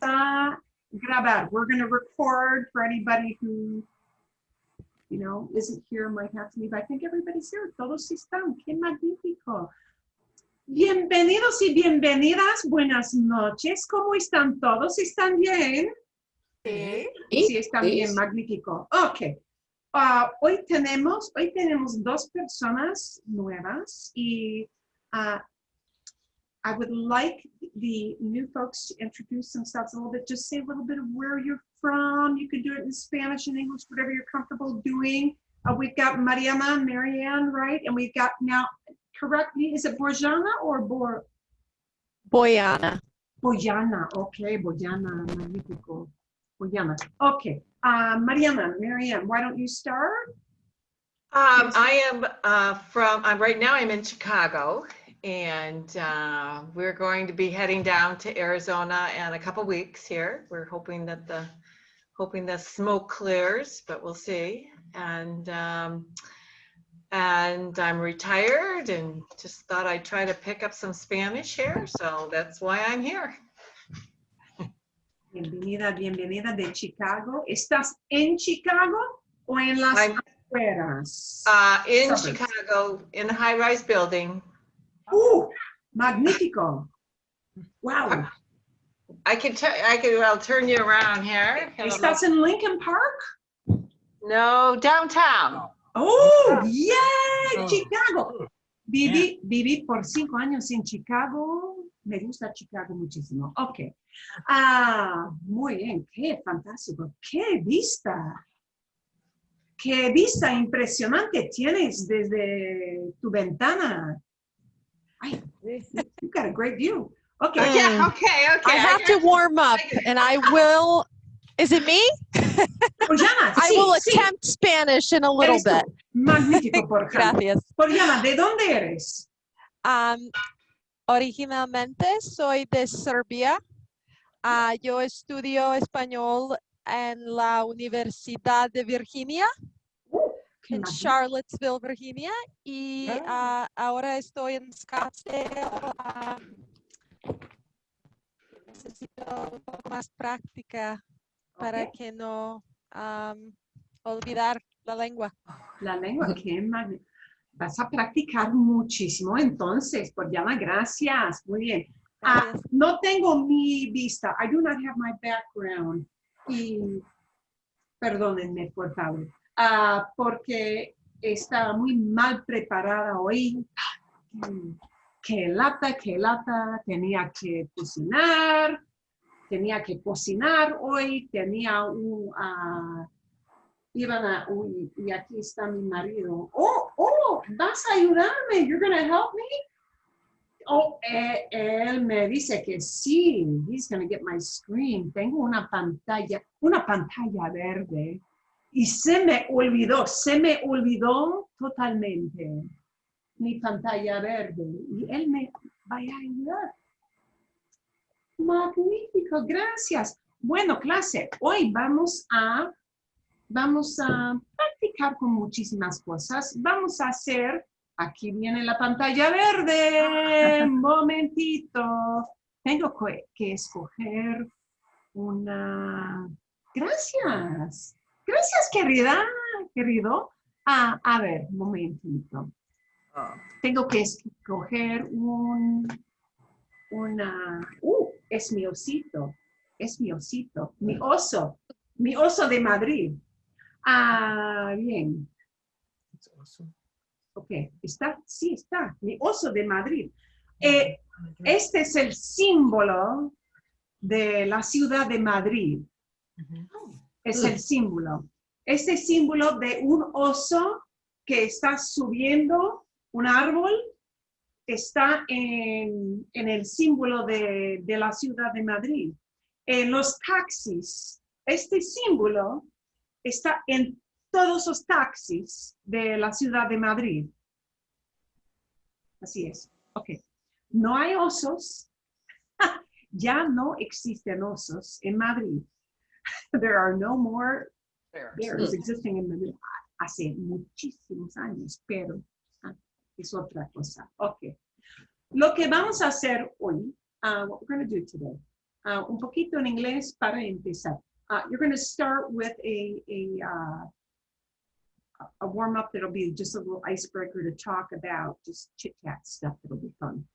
a grabar. We're going to record for anybody who, you know, isn't here, might have to leave. I think everybody's here. Todos están. Qué magnífico. Bienvenidos y bienvenidas. Buenas noches. ¿Cómo están todos? ¿Están bien? Sí. Sí, están bien. Magnífico. Ok. Hoy tenemos dos personas nuevas y I would like the new folks to introduce themselves a little bit. Just say a little bit of where you're from. You could do it in Spanish and English, whatever you're comfortable doing. We've got Marianne, right? And we've got now, correct me, is it Borjana or Boyana. Boyana, okay, Boyana, magnifico. Boyana, okay. Marianne, why don't you start? I am right now I'm in Chicago, and we're going to be heading down to Arizona in a couple weeks here. We're hoping that the smoke clears, but we'll see. And I'm retired and just thought I'd try to pick up some Spanish here, so that's why I'm here. Bienvenida de Chicago. ¿Estás en Chicago o en las afueras? In Chicago, in a high-rise building. Magnífico. Wow. I'll turn you around here. ¿Estás en Lincoln Park? No, downtown. Oh, yay, Chicago. Viví por 5 años en Chicago. Me gusta Chicago muchísimo. Ok. Muy bien. Qué fantástico. Qué vista. Qué vista impresionante tienes desde tu ventana. Ay, you got a great view. Okay. Yeah, okay. I have to warm up, and I will. Is it me? Borjana, I will attempt Spanish in a little bit. Magnífico, Borjana. Gracias. Borjana, ¿de dónde eres? Originalmente soy de Serbia. Yo estudio español en la Universidad de Virginia, en Charlottesville, Virginia, y ahora estoy en Scottsdale. Necesito un poco más práctica para que no olvidar la lengua. La lengua, qué magnífico. Vas a practicar muchísimo entonces, Borjana, gracias. Muy bien. No tengo mi vista. I do not have my background. Y perdónenme, por favor. Porque estaba muy mal preparada hoy. Qué lata. Tenía que cocinar hoy. Tenía un... y aquí está mi marido. Oh, vas a ayudarme. You're going to help me? Oh, él me dice que sí. He's going to get my screen. Tengo una pantalla verde. Y se me olvidó totalmente mi pantalla verde. Y él me va a ayudar. Magnífico, gracias. Bueno, clase, hoy vamos a practicar con muchísimas cosas. Vamos a hacer, aquí viene la pantalla verde, un momentito. Tengo que escoger una... Gracias, querido. A ver, un momentito. Tengo que escoger es mi osito, mi oso de Madrid. Bien. Ok, sí está, mi oso de Madrid. Este es el símbolo de la ciudad de Madrid. Es el símbolo. Este símbolo de un oso que está subiendo un árbol está en el símbolo de la ciudad de Madrid. En los taxis, este símbolo está en todos los taxis de la ciudad de Madrid. Así es. Ok. No hay osos. Ya no existen osos en Madrid. There are no more bears existing in Madrid. Hace muchísimos años, pero es otra cosa. Ok. Lo que vamos a hacer hoy, what we're going to do today, Un poquito en inglés para empezar. You're going to start with a warm-up that'll be just a little icebreaker to talk about, just chit-chat stuff that'll be fun.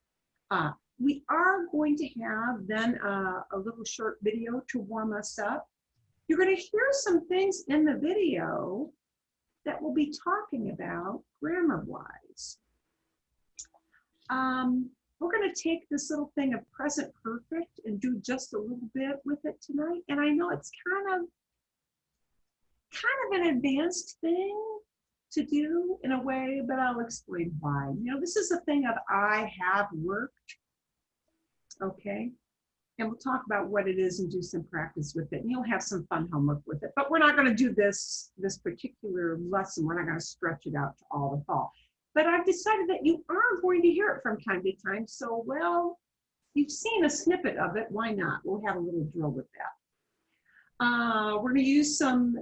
We are going to have then a little short video to warm us up. You're going to hear some things in the video that we'll be talking about grammar-wise. We're going to take this little thing of present perfect and do just a little bit with it tonight. And I know it's kind of an advanced thing to do in a way, but I'll explain why. You know, this is a thing of I have worked, okay? And we'll talk about what it is and do some practice with it. And you'll have some fun homework with it. But we're not going to do this particular lesson. We're not going to stretch it out to all the fall. But I've decided that you are going to hear it from time to time. So, well, you've seen a snippet of it. Why not? We'll have a little drill with that. We're going to use some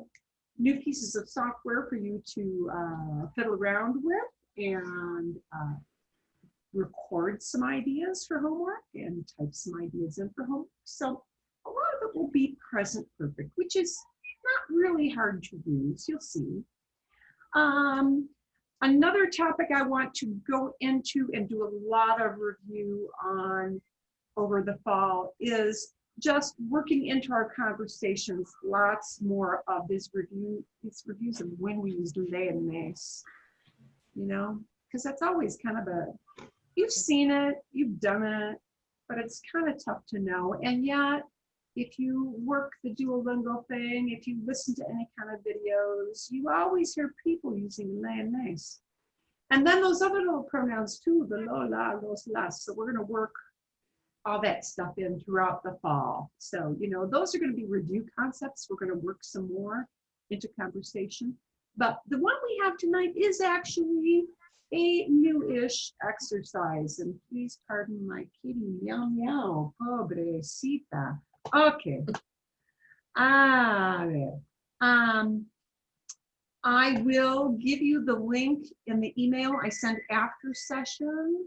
new pieces of software for you to fiddle around with and record some ideas for homework and type some ideas in for homework. So a lot of it will be present perfect, which is not really hard to use. You'll see. Another topic I want to go into and do a lot of review on over the fall is just working into our conversations, lots more of these reviews of when we use le and mes, you know, because that's always kind of you've seen it, you've done it, but it's kind of tough to know. And yet, if you work the Duolingo thing, if you listen to any kind of videos, you always hear people using le and mes. And then those other little pronouns too, the lo, la, los, las. So we're going to work all that stuff in throughout the fall. So, you know, those are going to be review concepts. We're going to work some more into conversation. But the one we have tonight is actually a new-ish exercise. And please pardon my kitty, meow, meow, pobrecita. Okay. A ver. I will give you the link in the email I send after session.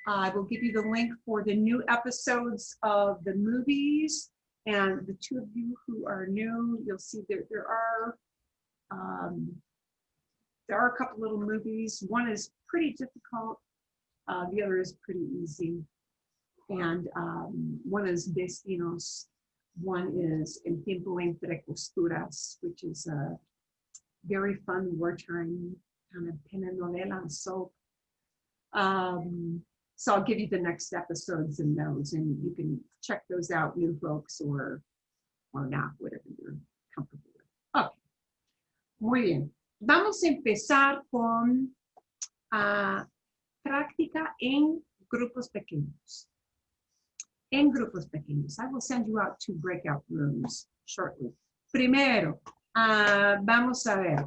I will give you the link for the new episodes of the movies. And the two of you who are new, you'll see there are a couple little movies. One is pretty difficult. The other is pretty easy. And one is Destinos. One is El Tiempo Entre Costuras, which is a very fun wartime kind of telenovela soap. So I'll give you the next episodes in those, and you can check those out, new folks, or not, whatever you're comfortable with. Okay, muy bien. Vamos a empezar con práctica en grupos pequeños. En grupos pequeños. I will send you out to breakout rooms shortly. Primero, vamos a ver.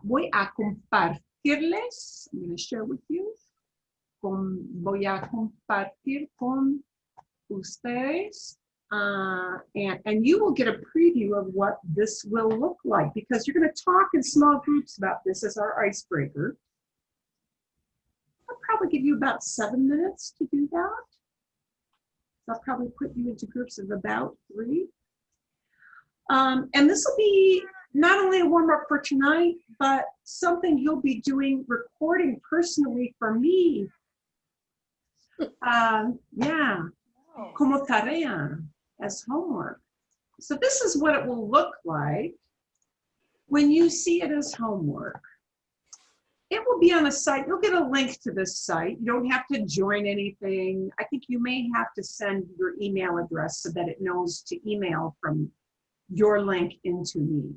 Voy a compartirles. I'm going to share with you. Voy a compartir con ustedes. And you will get a preview of what this will look like, because you're going to talk in small groups about this as our icebreaker. I'll probably give you about 7 minutes to do that. So I'll probably put you into groups of about 3. And this will be not only a warm-up for tonight, but something you'll be doing, recording personally for me. Yeah, como tarea, as homework. So this is what it will look like when you see it as homework. It will be on a site. You'll get a link to this site. You don't have to join anything. I think you may have to send your email address so that it knows to email from your link into me.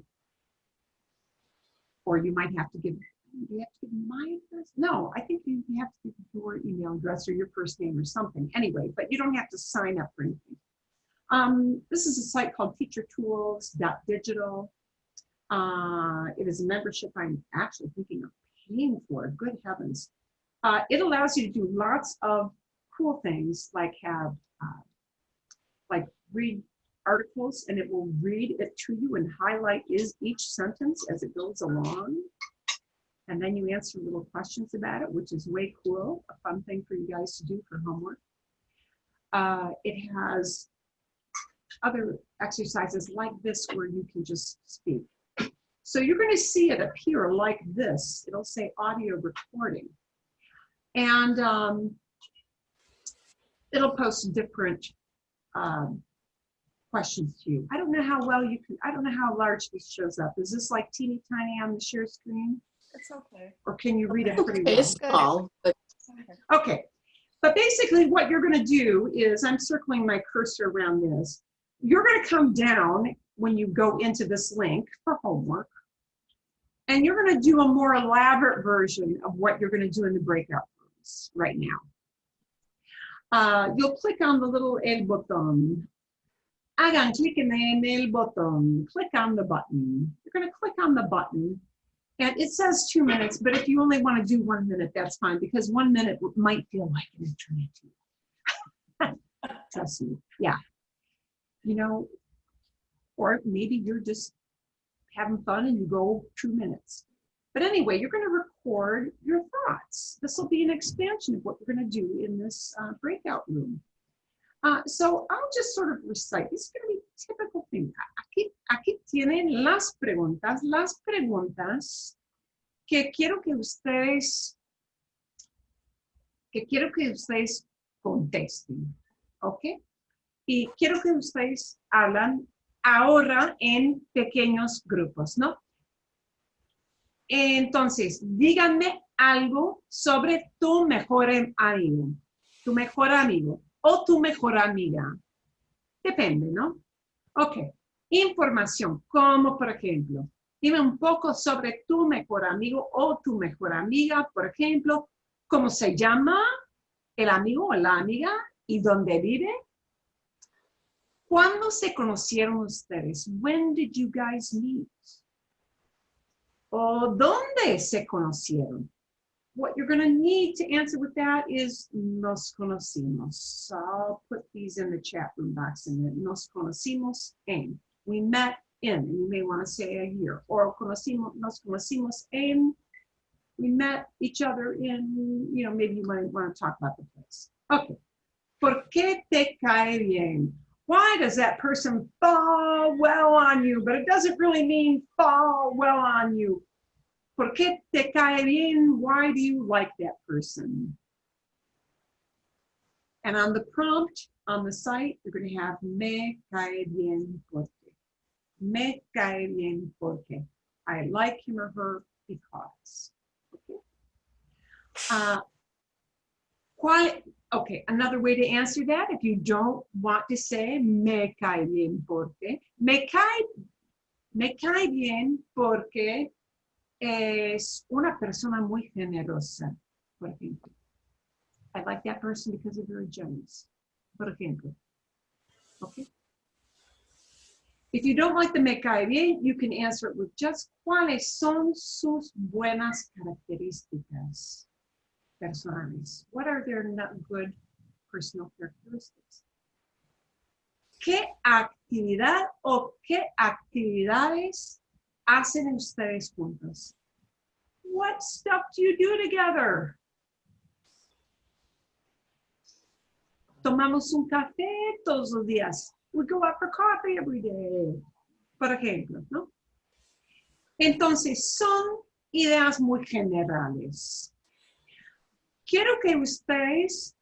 Or you might have to give, do you have to give my address? No, I think you have to give your email address or your first name or something. Anyway, but you don't have to sign up for anything. This is a site called teachertools.digital. It is a membership I'm actually thinking of paying for. Good heavens. It allows you to do lots of cool things, like have, read articles, and it will read it to you and highlight each sentence as it goes along. And then you answer little questions about it, which is way cool, a fun thing for you guys to do for homework. It has other exercises like this where you can just speak. So you're going to see it appear like this. It'll say audio recording. And it'll post different questions to you. I don't know how well you can, I don't know how large this shows up. Is this like teeny tiny on the share screen? It's okay. Or can you read it pretty well? It's small, but Okay, but basically what you're gonna do is, I'm circling my cursor around this. You're gonna come down when you go into this link for homework, and you're gonna do a more elaborate version of what you're gonna do in the breakout rooms right now. You'll click on the little el botón. Hagan clic en el botón. Click on the button. You're gonna click on the button. And it says 2 minutes, but if you only want to do 1 minute, that's fine, because 1 minute might feel like an eternity. Trust me, yeah. You know, or maybe you're just having fun and you go 2 minutes. But anyway, you're going to record your thoughts. This will be an expansion of what you're going to do in this breakout room. So I'll just sort of recite. This is going to be a typical thing. Aquí tienen las preguntas que quiero que ustedes contesten, ¿ok? Y quiero que ustedes hablan ahora en pequeños grupos, ¿no? Entonces, díganme algo sobre tu mejor amigo o tu mejor amiga. Depende, ¿no? Ok. Información, como por ejemplo, dime un poco sobre tu mejor amigo o tu mejor amiga, por ejemplo, cómo se llama el amigo o la amiga y dónde vive. ¿Cuándo se conocieron ustedes? When did you guys meet? ¿O dónde se conocieron? What you're going to need to answer with that is nos conocimos. So I'll put these in the chat room box in there. Nos conocimos en. We met in, and you may want to say a year. Or nos conocimos en. We met each other in, you know, maybe you might want to talk about the place. Okay. ¿Por qué te cae bien? Why does that person fall well on you? But it doesn't really mean fall well on you. ¿Por qué te cae bien? Why do you like that person? And on the prompt, on the site, you're going to have me cae bien porque. Me cae bien porque. I like him or her because. Okay. Okay, another way to answer that, if you don't want to say me cae bien porque, me cae bien porque es una persona muy generosa, por ejemplo. I like that person because they're very generous, por ejemplo. Okay. If you don't like the me cae bien, you can answer it with just cuáles son sus buenas características personales. What are their not good personal characteristics? ¿Qué actividad o qué actividades hacen ustedes juntos? What stuff do you do together? Tomamos un café todos los días. We go out for coffee every day, por ejemplo, ¿no? Entonces, son ideas muy generales. Quiero que ustedes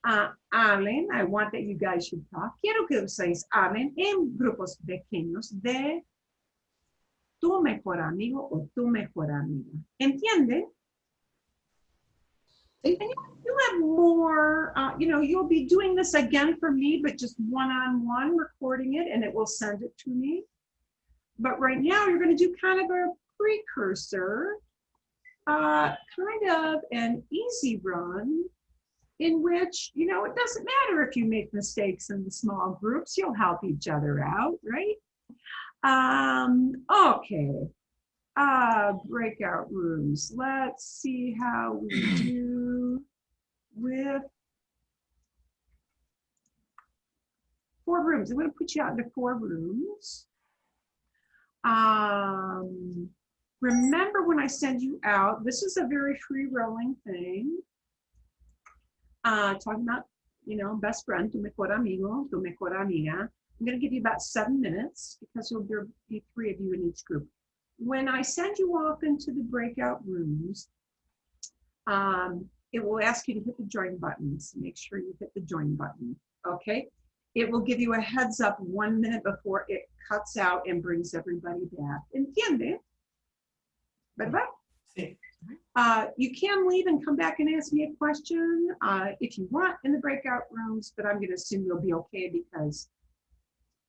hablen, I want that you guys should talk. Quiero que ustedes hablen en grupos pequeños de tu mejor amigo o tu mejor amiga. ¿Entienden? And you have more, you know, you'll be doing this again for me, but just one-on-one recording it, and it will send it to me. But right now, you're going to do kind of a precursor, kind of an easy run in which, you know, it doesn't matter if you make mistakes in the small groups, you'll help each other out, right? Okay. Breakout rooms. Let's see how we do with 4 rooms. I'm going to put you out into 4 rooms. Remember when I send you out, this is a very free rolling thing. Talking about you know, best friend, tu mejor amigo, tu mejor amiga. I'm going to give you about 7 minutes because there'll be 3 of you in each group. When I send you off into the breakout rooms, it will ask you to hit the join buttons. Make sure you hit the join button, okay? It will give you a heads up 1 minute before it cuts out and brings everybody back. ¿Entiende? ¿Verdad? Sí. You can leave and come back and ask me a question if you want in the breakout rooms, but I'm going to assume you'll be okay because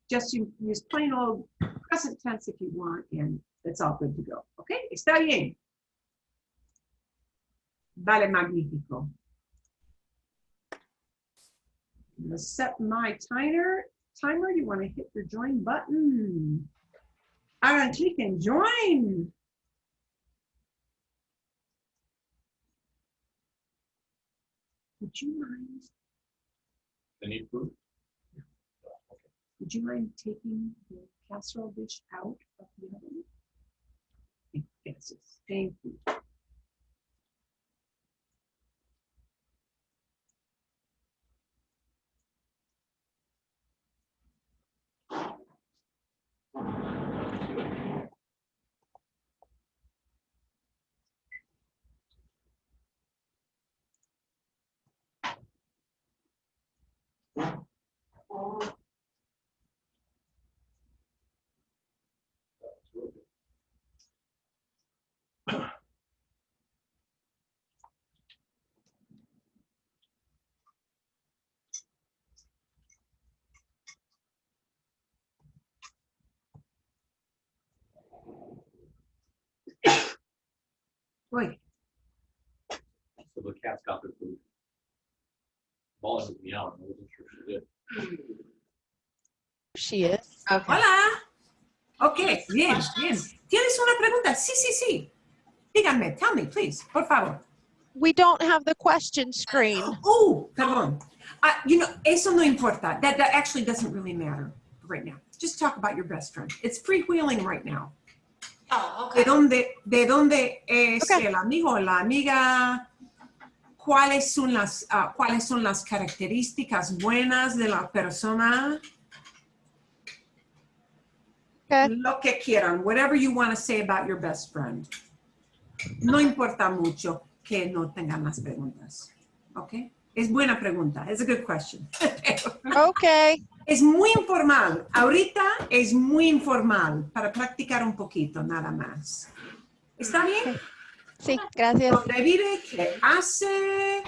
just use plain old present tense if you want, and it's all good to go. Okay? Está bien. Vale, magnífico. I'm going to set my timer. You want to hit your join button. Hagan click and join. Would you mind? Any food? Would you mind taking the casserole dish out of the oven? Yes, thank you. Wait. So the cat's got their food. Molly was meowing. I wasn't sure she did. She is. Okay. Hola. Ok, bien, bien. ¿Tienes una pregunta? Sí, sí, sí. Díganme, tell me, please, por favor. We don't have the question screen. Oh, perdón. You know, eso no importa. That actually doesn't really matter right now. Just talk about your best friend. It's freewheeling right now. Oh, okay. ¿De dónde es Okay. el amigo o la amiga? ¿Cuáles son las características buenas de la persona? Okay. Lo que quieran, whatever you want to say about your best friend. No importa mucho que no tengan las preguntas. ¿Ok? Es buena pregunta. It's a good question. Okay. Es muy informal. Ahorita es muy informal para practicar un poquito, nada más. ¿Está bien? Sí, gracias. ¿Dónde vive? ¿Qué hace?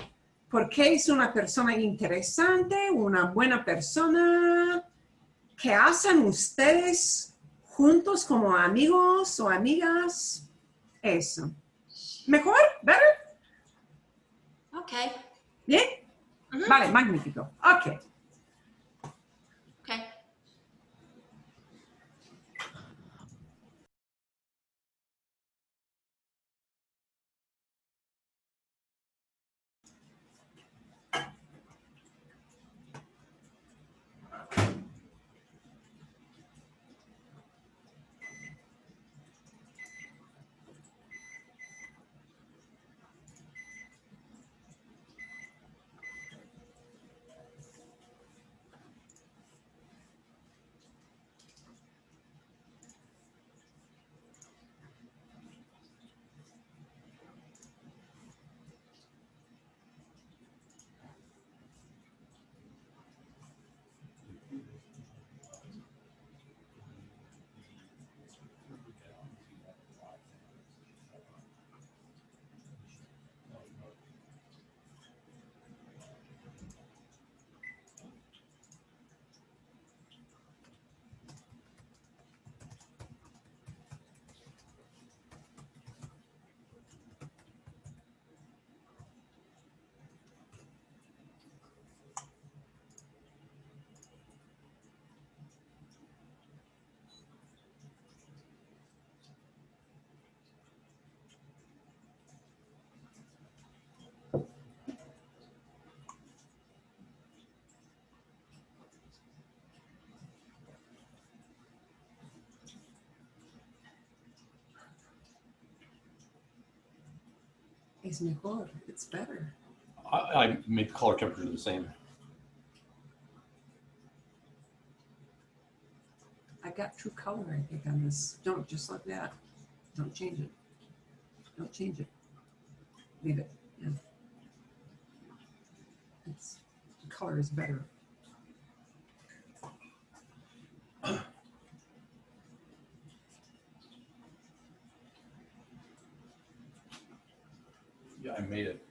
¿Por qué es una persona interesante? ¿Una buena persona? ¿Qué hacen ustedes juntos como amigos o amigas? Eso. ¿Mejor? ¿Better? Okay. ¿Bien? Vale, magnífico. Ok. Okay. Es mejor. It's better. I made the color temperature the same. I've got true color, I think, on this. Don't, just like that. Don't change it. Don't change it. Leave it. Yeah. It's, the color is better. Yeah, I made it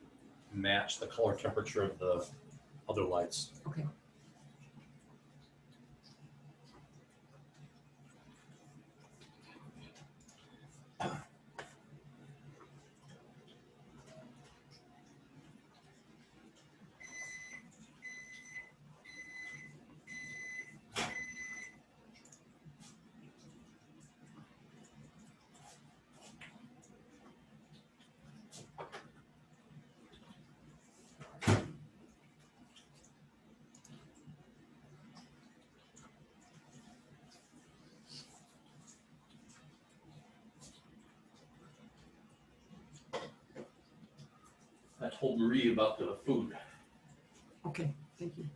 match the color temperature of the other lights. Okay. I told Marie about the food. Okay, thank you.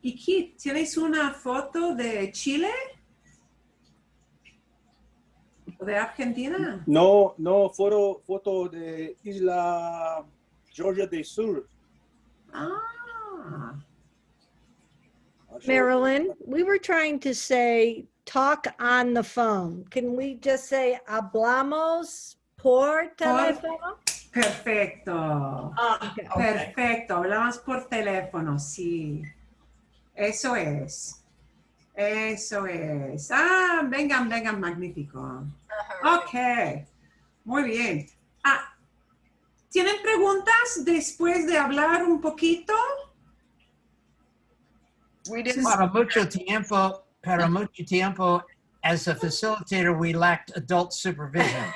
¿Y Kit, tienes una foto de Chile? ¿O de Argentina? No, foto de Isla Georgia del Sur. Ah, I'll show it. Marilyn, we were trying to say talk on the phone. Can we just say hablamos por teléfono? Perfecto. Okay. Perfecto. Hablamos por teléfono, sí. Eso es. Eso es. Ah, vengan, vengan, magnífico. Ok. Muy bien. Ah, ¿tienen preguntas después de hablar un poquito? We didn't para mucho tiempo, as a facilitator, we lacked adult supervision.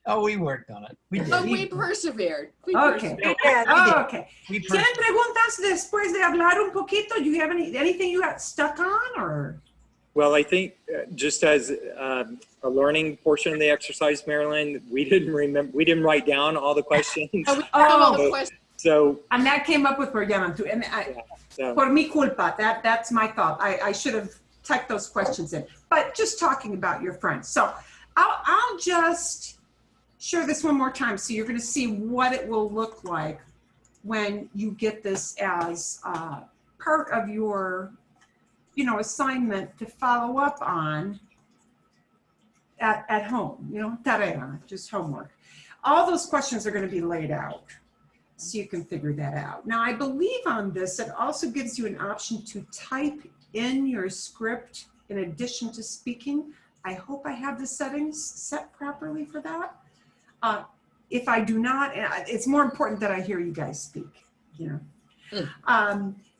Oh, we worked on it. We did. But we persevered. We Okay. persevered. Okay. We ¿Tienen preguntas después de hablar un poquito? Do you have anything you got stuck on or? Well, I think just as a learning portion of the exercise, Marilyn, we didn't write down all the questions. All the questions. So, and that came up with Brianna too. And for mi culpa, that's my fault. I should have typed those questions in. But just talking about your friends. So I'll just share this one more time so you're going to see what it will look like when you get this as part of your assignment to follow up on at home, tarea, just homework. All those questions are going to be laid out so you can figure that out. Now, I believe on this, it also gives you an option to type in your script in addition to speaking. I hope I have the settings set properly for that. If I do not, it's more important that I hear you guys speak,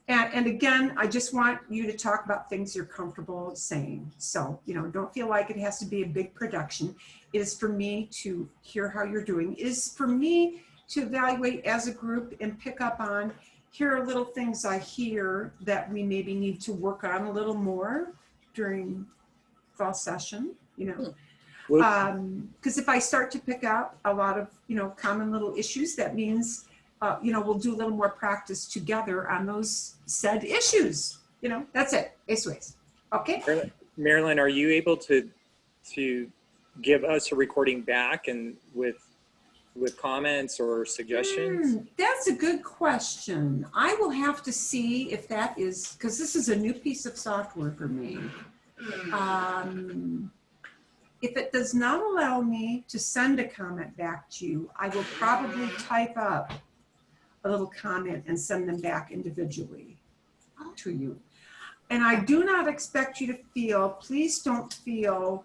And again, I just want you to talk about things you're comfortable saying. So, don't feel like it has to be a big production. It is for me to hear how you're doing. It is for me to evaluate as a group and pick up on, here are little things I hear that we maybe need to work on a little more during fall session, Because if I start to pick out a lot of, common little issues, that means we'll do a little more practice together on those said issues. That's it. Eso es. Okay. Marilyn, are you able to give us a recording back and with comments or suggestions? That's a good question. I will have to see if that is, because this is a new piece of software for me. If it does not allow me to send a comment back to you, I will probably type up a little comment and send them back individually to you. And I do not expect you to please don't feel,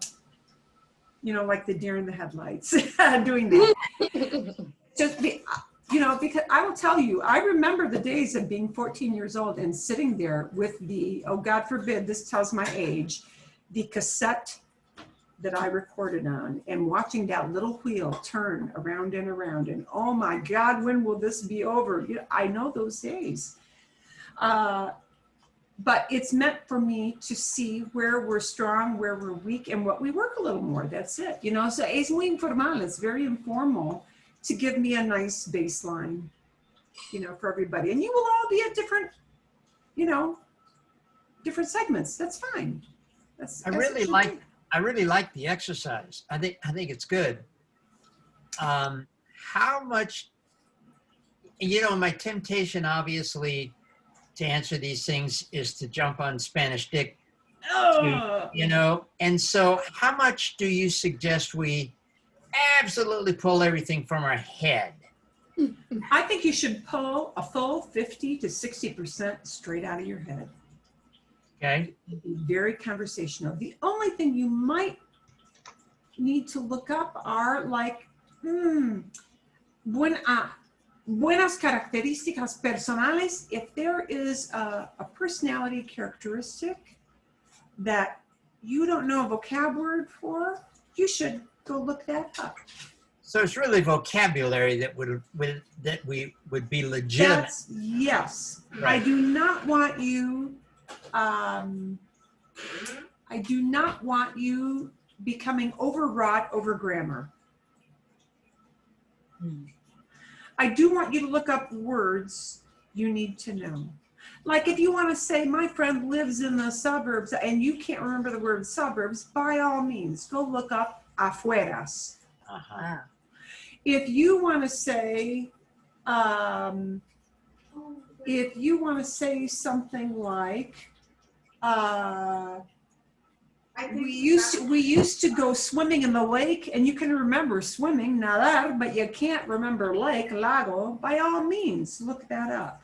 like the deer in the headlights doing that. Just be, because I will tell you, I remember the days of being 14 years old and sitting there with the, oh God forbid, this tells my age, the cassette that I recorded on and watching that little wheel turn around and around and oh my God, when will this be over? I know those days. But it's meant for me to see where we're strong, where we're weak, and what we work a little more. That's it. So es muy informal. It's very informal to give me a nice baseline, for everybody. And you will all be at different, different segments. That's fine. I really like the exercise. I think it's good. How much, my temptation obviously to answer these things is to jump on Spanish Dick, and so how much do you suggest we absolutely pull everything from our head? I think you should pull a full 50 to 60% straight out of your head. Okay. Be very conversational. The only thing you might need to look up are like, buenas características personales. If there is a personality characteristic that you don't know a vocab word for, you should go look that up. So it's really vocabulary that we would be legitimate. Yes. Right. I do not want you becoming overwrought over grammar. I do want you to look up words you need to know. Like if you want to say, my friend lives in the suburbs, and you can't remember the word suburbs, by all means, go look up afueras. Uh-huh. If you want to say, if you want to say something like, we used to go swimming in the lake, and you can remember swimming, nadar, but you can't remember lake, lago. By all means, look that up.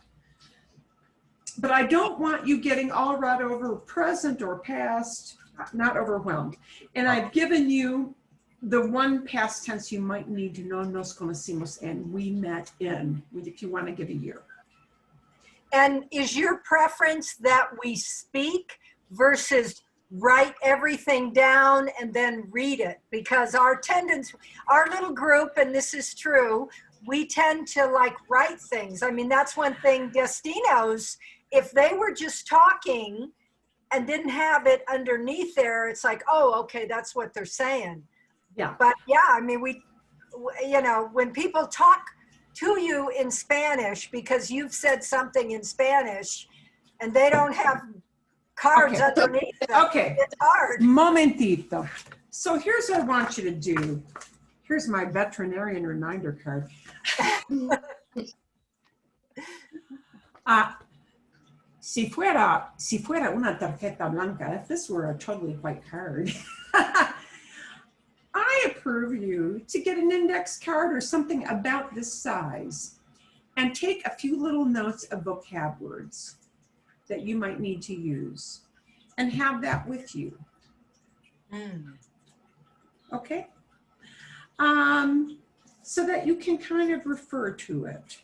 But I don't want you getting all right over present or past, not overwhelmed. And I've given you the one past tense you might need to know, nos conocimos en, we met in, if you want to give a year. And is your preference that we speak versus write everything down and then read it? Because our little group, and this is true, we tend to like write things. I mean, that's one thing Destinos, if they were just talking and didn't have it underneath there, it's like, oh, okay, that's what they're saying. Yeah. But yeah, I mean, you know, when people talk to you in Spanish because you've said something in Spanish and they don't have cards underneath them, Okay. it's hard. Momentito. So here's what I want you to do. Here's my veterinarian reminder card. Si fuera una tarjeta blanca, if this were a totally white card, I approve you to get an index card or something about this size and take a few little notes of vocab words that you might need to use and have that with you. Okay? So that you can kind of refer to it.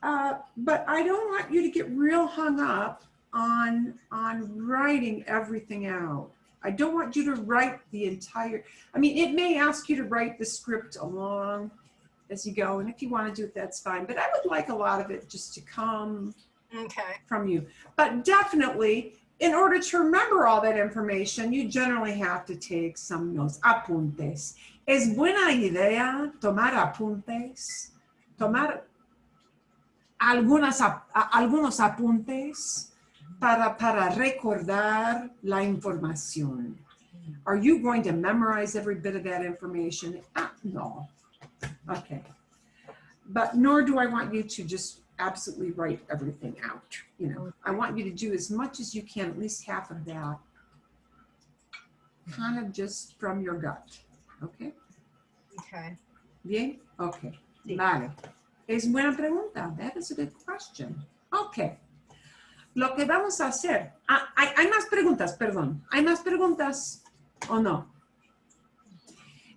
But I don't want you to get real hung up on writing everything out. I don't want you to write the entire, I mean, it may ask you to write the script along as you go, and if you want to do it, that's fine. But I would like a lot of it just to come from you. But definitely, in order to remember all that information, you generally have to take some notes, apuntes. Es buena idea tomar apuntes, tomar algunos apuntes para recordar la información. Are you going to memorize every bit of that information? No. Okay. But nor do I want you to just absolutely write everything out. You know, I want you to do as much as you can, at least half of that, kind of just from your gut. Okay? Okay. Bien? Okay. Vale. Es buena pregunta. That is a good question. Okay. Lo que vamos a hacer. Hay más preguntas, perdón. ¿Hay más preguntas o no?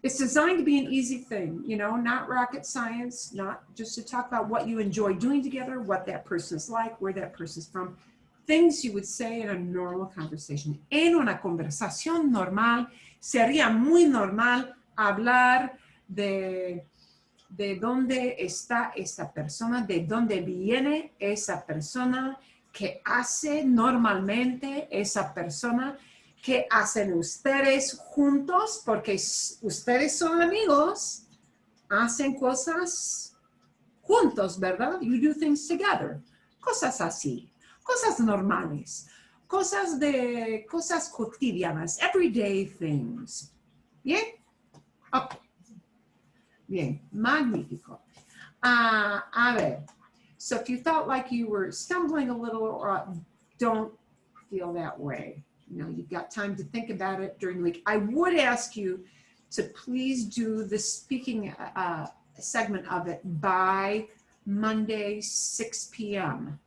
It's designed to be an easy thing, you know, not rocket science, not just to talk about what you enjoy doing together, what that person is like, where that person's from, things you would say in a normal conversation. En una conversación normal, sería muy normal hablar de dónde está esa persona, de dónde viene esa persona, qué hace normalmente esa persona, qué hacen ustedes juntos, porque ustedes son amigos, hacen cosas juntos, ¿verdad? You do things together. Cosas así, cosas normales, cosas cotidianas, everyday things. ¿Bien? Okay. Bien, magnífico. A ver, so if you felt like you were stumbling a little, don't feel that way. You know, you've got time to think about it during the week. I would ask you to please do the speaking segment of it by Monday, 6 p.m.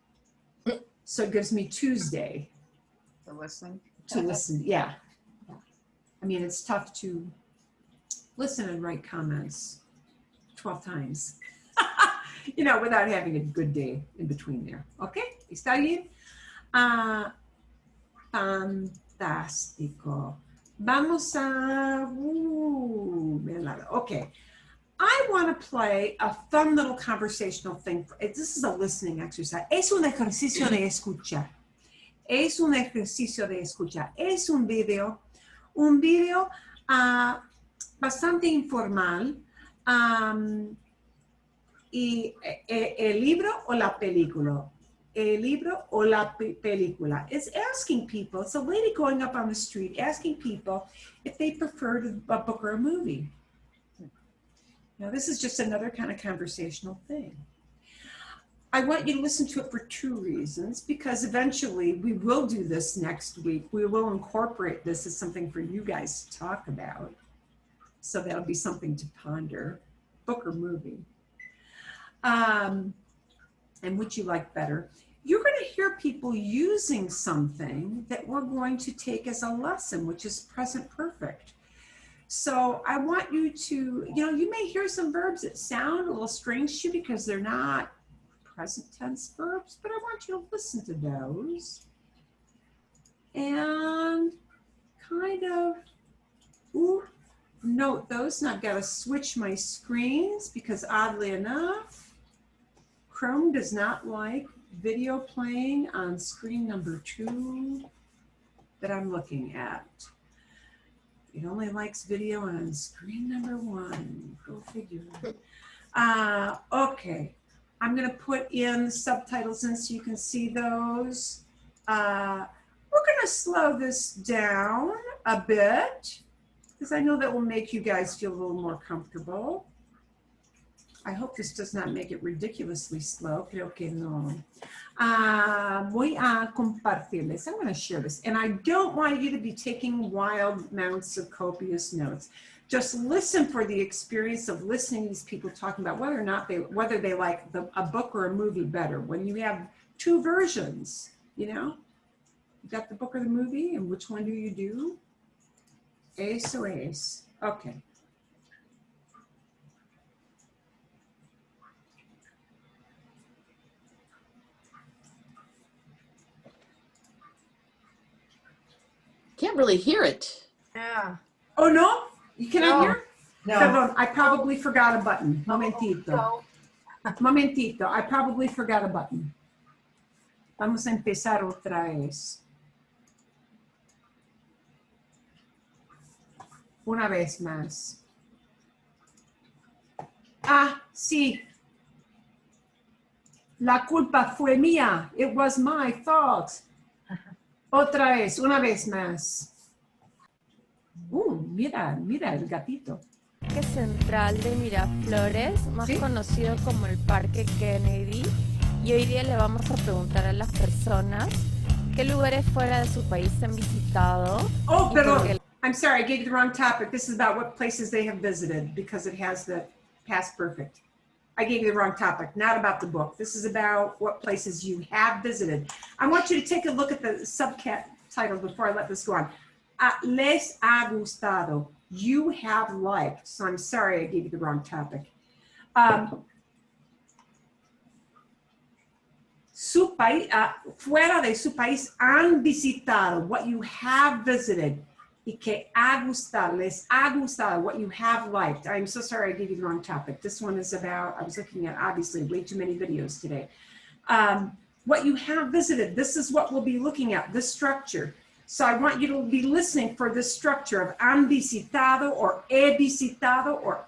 So it gives me Tuesday. To listen. To listen, yeah. I mean, it's tough to listen and write comments 12 times, you know, without having a good day in between there. Okay? ¿Está bien? Fantástico. Vamos a, okay. I want to play a fun little conversational thing. This is a listening exercise. Es un ejercicio de escuchar. Es un ejercicio de escuchar. Es un video bastante informal. Y el libro o la película. El libro o la película. It's asking people, it's a lady going up on the street asking people if they preferred a book or a movie. Now this is just another kind of conversational thing. I want you to listen to it for 2 reasons, because eventually we will do this next week. We will incorporate this as something for you guys to talk about. So that'll be something to ponder, book or movie. And which you like better. You're going to hear people using something that we're going to take as a lesson, which is present perfect. So I want you to, you may hear some verbs that sound a little strange to you because they're not present tense verbs, but I want you to listen to those and kind of note those. And I've got to switch my screens because oddly enough, Chrome does not like video playing on screen number 2 that I'm looking at. It only likes video on screen number 1. Go figure. Okay, I'm gonna put in subtitles in so you can see those. We're gonna slow this down a bit because I know that will make you guys feel a little more comfortable. I hope this does not make it ridiculously slow. Creo que no. Voy a compartirles. I'm going to share this. And I don't want you to be taking wild amounts of copious notes. Just listen for the experience of listening to these people talking about whether or not whether they like a book or a movie better. When you have 2 versions, you got the book or the movie, and which one do you do? Eso es. Okay. Can't really hear it. Yeah. Oh, no? You cannot No. hear? No. Perdón, I probably forgot a button. Momentito. No. Momentito, I probably forgot a button. Vamos a empezar otra vez. Una vez más. Ah, sí. La culpa fue mía. It was my fault. Otra vez, una vez más. Mira el gatito. Parque Central de Miraflores, más conocido como el Parque Kennedy, y hoy día le vamos a preguntar a las personas qué lugares fuera de su país han visitado. Oh, perdón. I'm sorry, I gave you the wrong topic. This is about what places they have visited because it has the past perfect. I gave you the wrong topic, not about the book. This is about what places you have visited. I want you to take a look at the subtitle before I let this go on. Les ha gustado. You have liked. So I'm sorry I gave you the wrong topic. Su país, fuera de su país han visitado, what you have visited. Y que ha gustado, les ha gustado, what you have liked. I'm so sorry I gave you the wrong topic. This one is about, I was looking at obviously way too many videos today. What you have visited, this is what we'll be looking at, this structure. So I want you to be listening for this structure of han visitado or he visitado or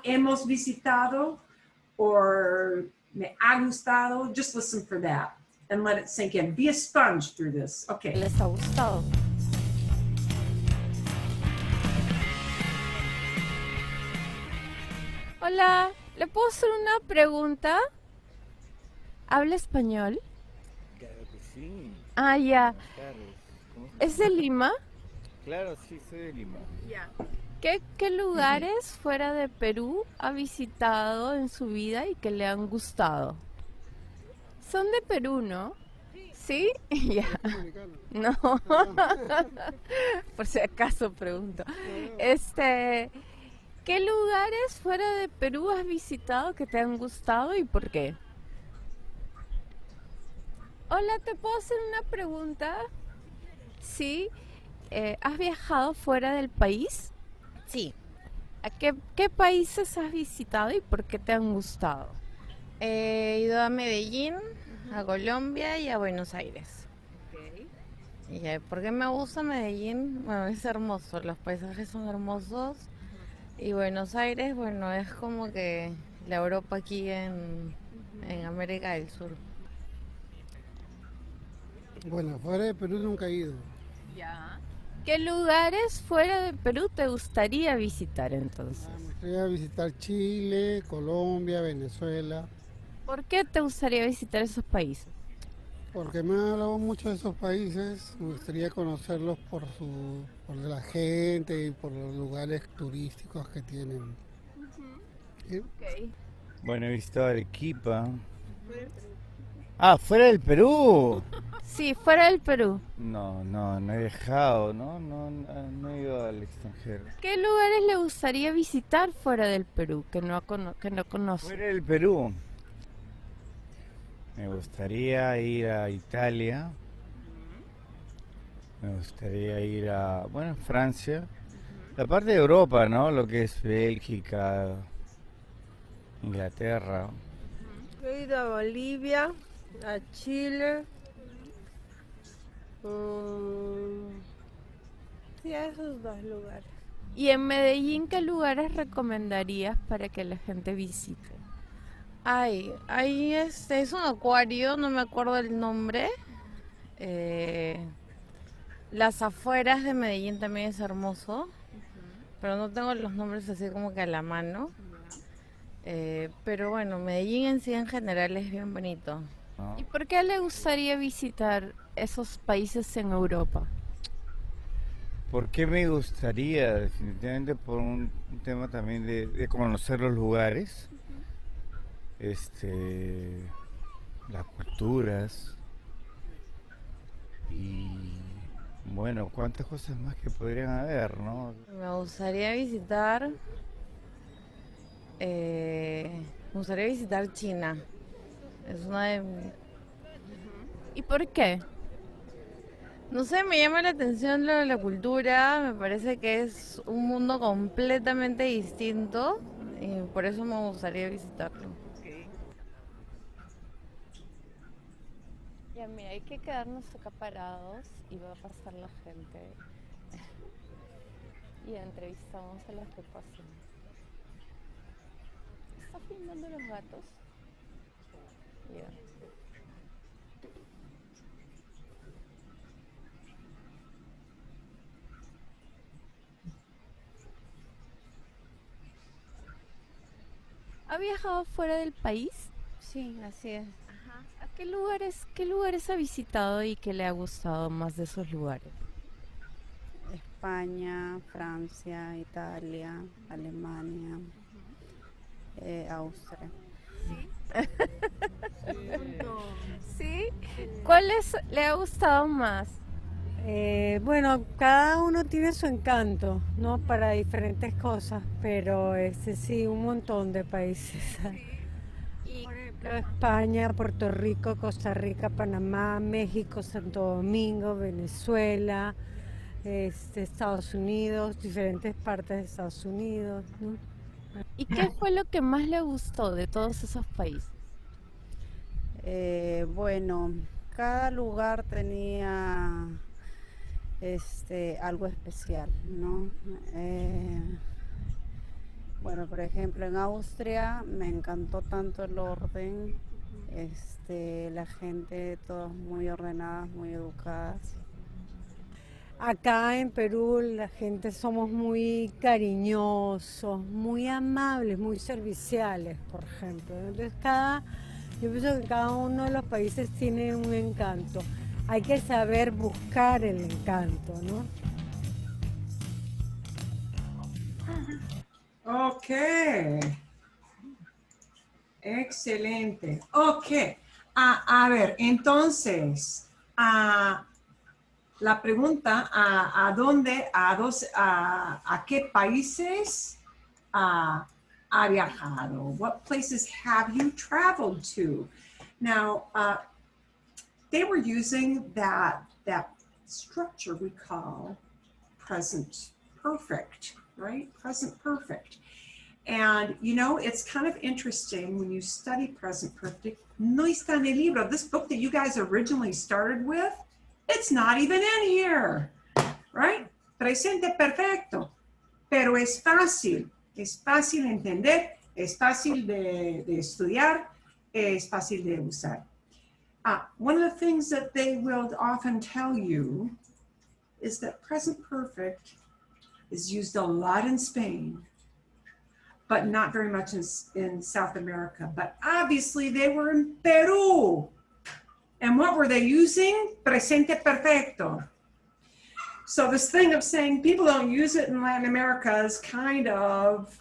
hemos visitado or me ha gustado. Just listen for that and let it sink in. Be a sponge through this. Okay. ¿Les ha gustado? Hola, ¿le puedo hacer una pregunta? ¿Habla español? Claro que sí. Ah, ya. Buenas tardes. ¿Cómo estás? ¿Es de Lima? Claro, sí, soy de Lima. Ya. ¿Qué lugares fuera de Perú ha visitado en su vida y que le han gustado? Son de Perú, ¿no? ¿Sí? Ya. No. Por si acaso pregunto. ¿Qué lugares fuera de Perú has visitado que te han gustado y por qué? Hola, ¿te puedo hacer una pregunta? Sí. ¿Has viajado fuera del país? Sí. ¿A qué países has visitado y por qué te han gustado? He ido a Medellín, a Colombia y a Buenos Aires. Okay. ¿Y por qué me gusta Medellín? Bueno, es hermoso, los paisajes son hermosos. Y Buenos Aires, bueno, es como que la Europa aquí en América del Sur. Bueno, fuera de Perú nunca he ido. Ya. ¿Qué lugares fuera de Perú te gustaría visitar entonces? Me gustaría visitar Chile, Colombia, Venezuela. ¿Por qué te gustaría visitar esos países? Porque me han hablado mucho de esos países, me gustaría conocerlos por la gente y por los lugares turísticos que tienen. ¿Sí? Ok. Bueno, he visitado Arequipa. Ah, fuera del Perú. Sí, fuera del Perú. No, no he viajado, no he ido al extranjero. ¿Qué lugares le gustaría visitar fuera del Perú que no conoce? Fuera del Perú. Me gustaría ir a Italia. Me gustaría ir a, bueno, Francia. La parte de Europa, ¿no? Lo que es Bélgica, Inglaterra. Yo he ido a Bolivia, a Chile. Sí, a esos dos lugares. ¿Y en Medellín qué lugares recomendarías para que la gente visite? Ay, ahí es un acuario, no me acuerdo el nombre. Las afueras de Medellín también es hermoso, pero no tengo los nombres así como que a la mano. Pero bueno, Medellín en sí en general es bien bonito. ¿Y por qué le gustaría visitar esos países en Europa? ¿Por qué me gustaría? Definitivamente por un tema también de conocer los lugares, las culturas y bueno, cuántas cosas más que podrían haber, ¿no? Me gustaría visitar China. Es una de... ¿Y por qué? No sé, me llama la atención lo de la cultura, me parece que es un mundo completamente distinto y por eso me gustaría visitarlo. Ya, mira, hay que quedarnos acá parados y va a pasar la gente. Y entrevistamos a los que pasen. ¿Está filmando los gatos? Ya. ¿Ha viajado fuera del país? Sí, así es. Ajá. ¿A qué lugares ha visitado y qué le ha gustado más de esos lugares? España, Francia, Italia, Alemania, Austria. ¿Sí? ¿Cuáles le ha gustado más? Bueno, cada uno tiene su encanto, ¿no? Para diferentes cosas, pero sí, un montón de países. Por ejemplo, España, Puerto Rico, Costa Rica, Panamá, México, Santo Domingo, Venezuela, Estados Unidos, diferentes partes de Estados Unidos, ¿no? ¿Y qué fue lo que más le gustó de todos esos países? Bueno, cada lugar tenía algo especial, ¿no? Bueno, por ejemplo, en Austria me encantó tanto el orden, la gente, todas muy ordenadas, muy educadas. Acá en Perú la gente somos muy cariñosos, muy amables, muy serviciales, por ejemplo. Entonces yo pienso que cada uno de los países tiene un encanto. Hay que saber buscar el encanto, ¿no? Ok. Excelente. Ok. A ver, entonces, la pregunta, a qué países ha viajado? What places have you traveled to? Now, they were using that structure we call present perfect, right? Present perfect. And you know, it's kind of interesting when you study present perfect. No está en el libro. This book that you guys originally started with, it's not even in here, right? Presente perfecto. Pero es fácil entender, es fácil de estudiar, es fácil de usar. One of the things that they will often tell you is that present perfect is used a lot in Spain, but not very much in South America. But obviously they were in Peru. And what were they using? Presente perfecto. So this thing of saying people don't use it in Latin America is kind of,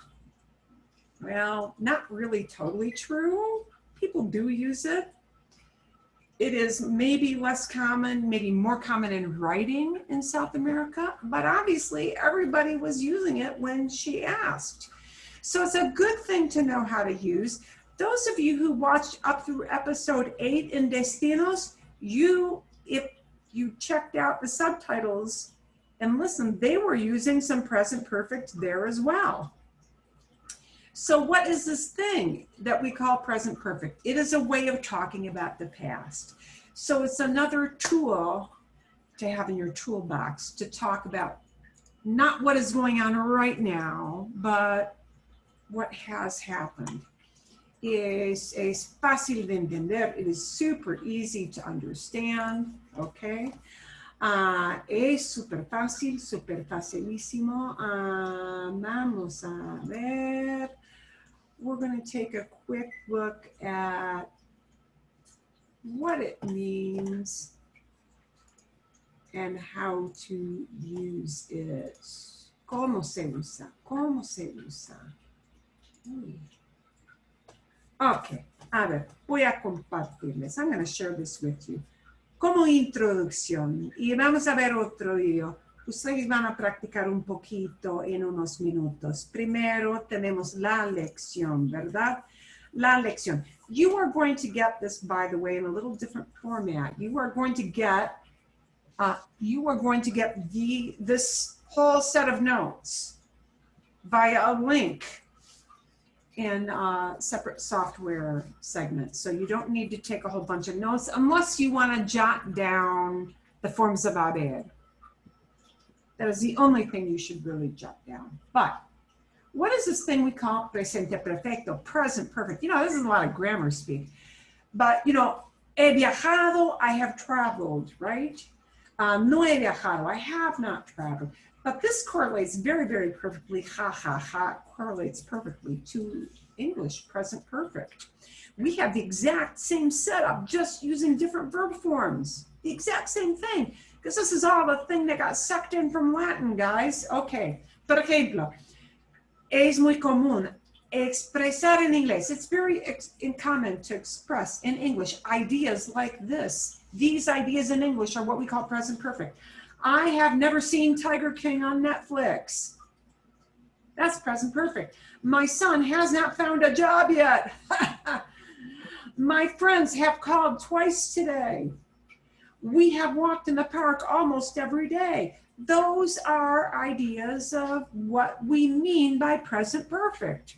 well, not really totally true. People do use it. It is maybe less common, maybe more common in writing in South America, but obviously everybody was using it when she asked. So it's a good thing to know how to use. Those of you who watched up through episode 8 in Destinos, if you checked out the subtitles and listened, they were using some present perfect there as well. So what is this thing that we call present perfect? It is a way of talking about the past. So it's another tool to have in your toolbox to talk about not what is going on right now, but what has happened. Es fácil de entender. It is super easy to understand, okay? Es súper fácil, súper facilísimo. Vamos a ver. We're going to take a quick look at what it means and how to use it. ¿Cómo se usa? ¿Cómo se usa? Okay, a ver, voy a compartirles. I'm going to share this with you. Como introducción, y vamos a ver otro video. Ustedes van a practicar un poquito en unos minutos. Primero tenemos la lección, ¿verdad? La lección. You are going to get this, by the way, in a little different format. You are going to get this whole set of notes via a link in separate software segments. So you don't need to take a whole bunch of notes unless you want to jot down the forms of haber. That is the only thing you should really jot down. But what is this thing we call presente perfecto, present perfect? You know, this is a lot of grammar speak. But, you know, he viajado, I have traveled, right? No he viajado, I have not traveled. But this correlates very, very perfectly, correlates perfectly to English present perfect. We have the exact same setup, just using different verb forms. The exact same thing. Because this is all the thing that got sucked in from Latin, guys. Okay, por ejemplo, es muy común expresar en inglés. It's very common to express in English ideas like this. These ideas in English are what we call present perfect. I have never seen Tiger King on Netflix. That's present perfect. My son has not found a job yet. My friends have called twice today. We have walked in the park almost every day. Those are ideas of what we mean by present perfect.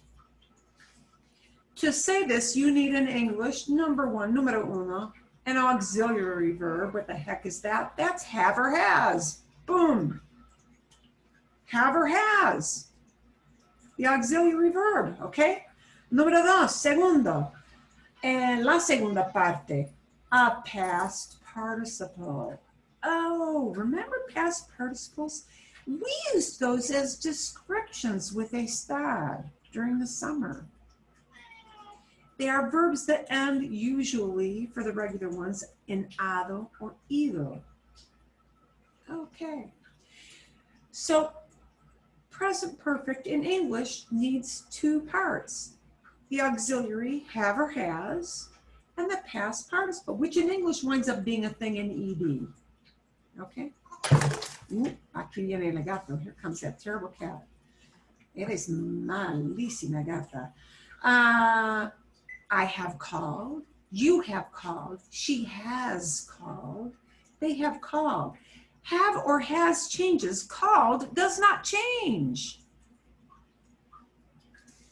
To say this, you need in English, número uno, an auxiliary verb. What the heck is that? That's have or has. Boom. Have or has. The auxiliary verb, okay? Número dos, segundo. En la segunda parte, a past participle. Oh, remember past participles? We used those as descriptions with estar during the summer. They are verbs that end usually, for the regular ones, in ado or ido. Okay. So present perfect in English needs two parts. The auxiliary have or has, and the past participle, which in English winds up being a thing in ED. Okay? Aquí viene el gato. Here comes that terrible cat. Eres malísima gata. I have called. You have called. She has called. They have called. Have or has changes. Called does not change.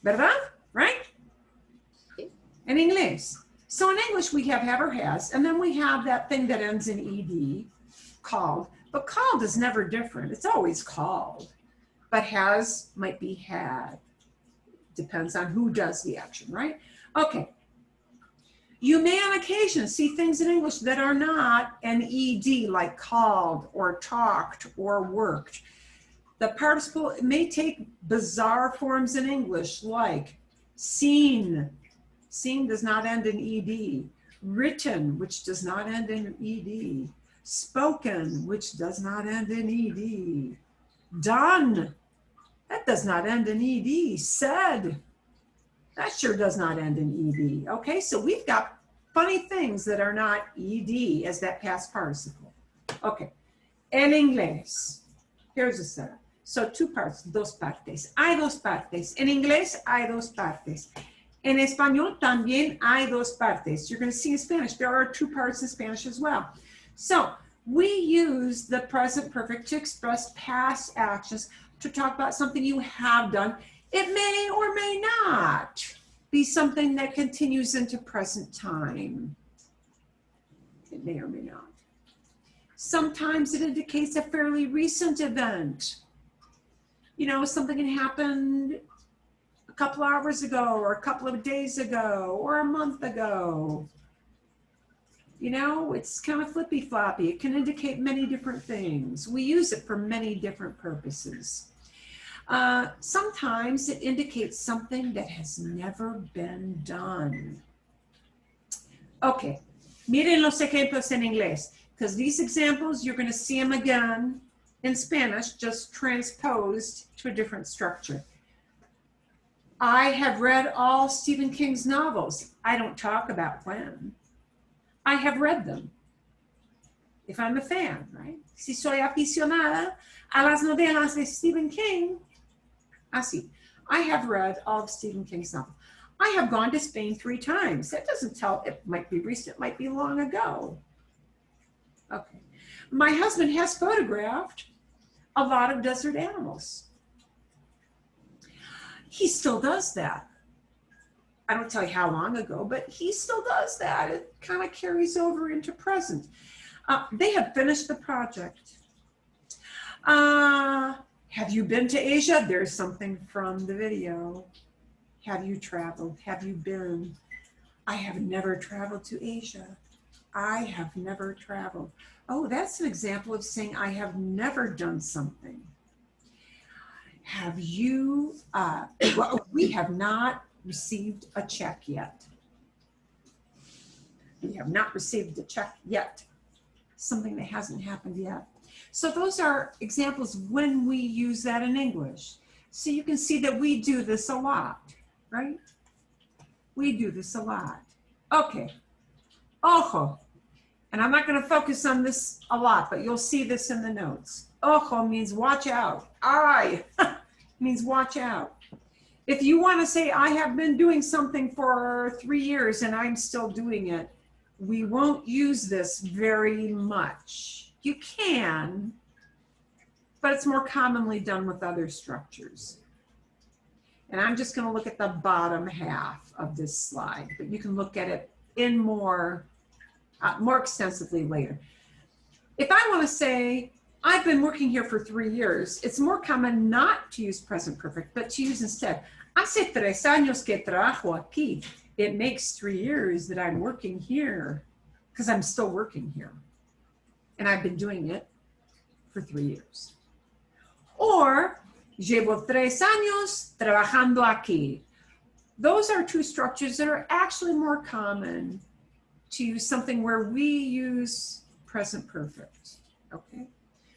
¿Verdad? Right? In English. So in English, we have or has, and then we have that thing that ends in ED, called. But called is never different. It's always called. But has might be had. Depends on who does the action, right? Okay. You may on occasion see things in English that are not an ED, like called or talked or worked. The participle may take bizarre forms in English like seen. Seen does not end in ed. Written, which does not end in ed. Spoken, which does not end in ed. Done, that does not end in ed. Said, that sure does not end in ed. Okay, so we've got funny things that are not ed as that past participle. Okay, en inglés, here's a setup. So two parts, dos partes. Hay dos partes. En inglés hay dos partes. En español también hay dos partes. You're going to see in Spanish, there are two parts in Spanish as well. So we use the present perfect to express past actions, to talk about something you have done. It may or may not be something that continues into present time. It may or may not. Sometimes it indicates a fairly recent event. You know, something that happened a couple hours ago, or a couple of days ago, or a month ago. You know, it's kind of flippy floppy. It can indicate many different things. We use it for many different purposes. Sometimes it indicates something that has never been done. Okay, miren los ejemplos en inglés, because these examples, you're going to see them again in Spanish, just transposed to a different structure. I have read all Stephen King's novels. I don't talk about when. I have read them. If I'm a fan, right? Si soy aficionada a las novelas de Stephen King, así. I have read all of Stephen King's novels. I have gone to Spain 3 times. That doesn't tell, it might be recent, it might be long ago. Okay. My husband has photographed a lot of desert animals. He still does that. I don't tell you how long ago, but he still does that. It kind of carries over into present. They have finished the project. Have you been to Asia? There's something from the video. Have you traveled? Have you been? I have never traveled to Asia. I have never traveled. Oh, that's an example of saying I have never done something. Have you, well, we have not received a check yet. We have not received a check yet. Something that hasn't happened yet. So those are examples when we use that in English. So you can see that we do this a lot, right? We do this a lot. Okay, ojo. And I'm not going to focus on this a lot, but you'll see this in the notes. Ojo means watch out. Ay means watch out. If you want to say, I have been doing something for 3 years and I'm still doing it, we won't use this very much. You can, but it's more commonly done with other structures. And I'm just going to look at the bottom half of this slide, but you can look at it in more extensively later. If I want to say, I've been working here for 3 years, it's more common not to use present perfect, but to use instead, hace 3 años que trabajo aquí. It makes 3 years that I'm working here, because I'm still working here. And I've been doing it for 3 years. Or, llevo 3 años trabajando aquí. Those are two structures that are actually more common to use something where we use present perfect, okay?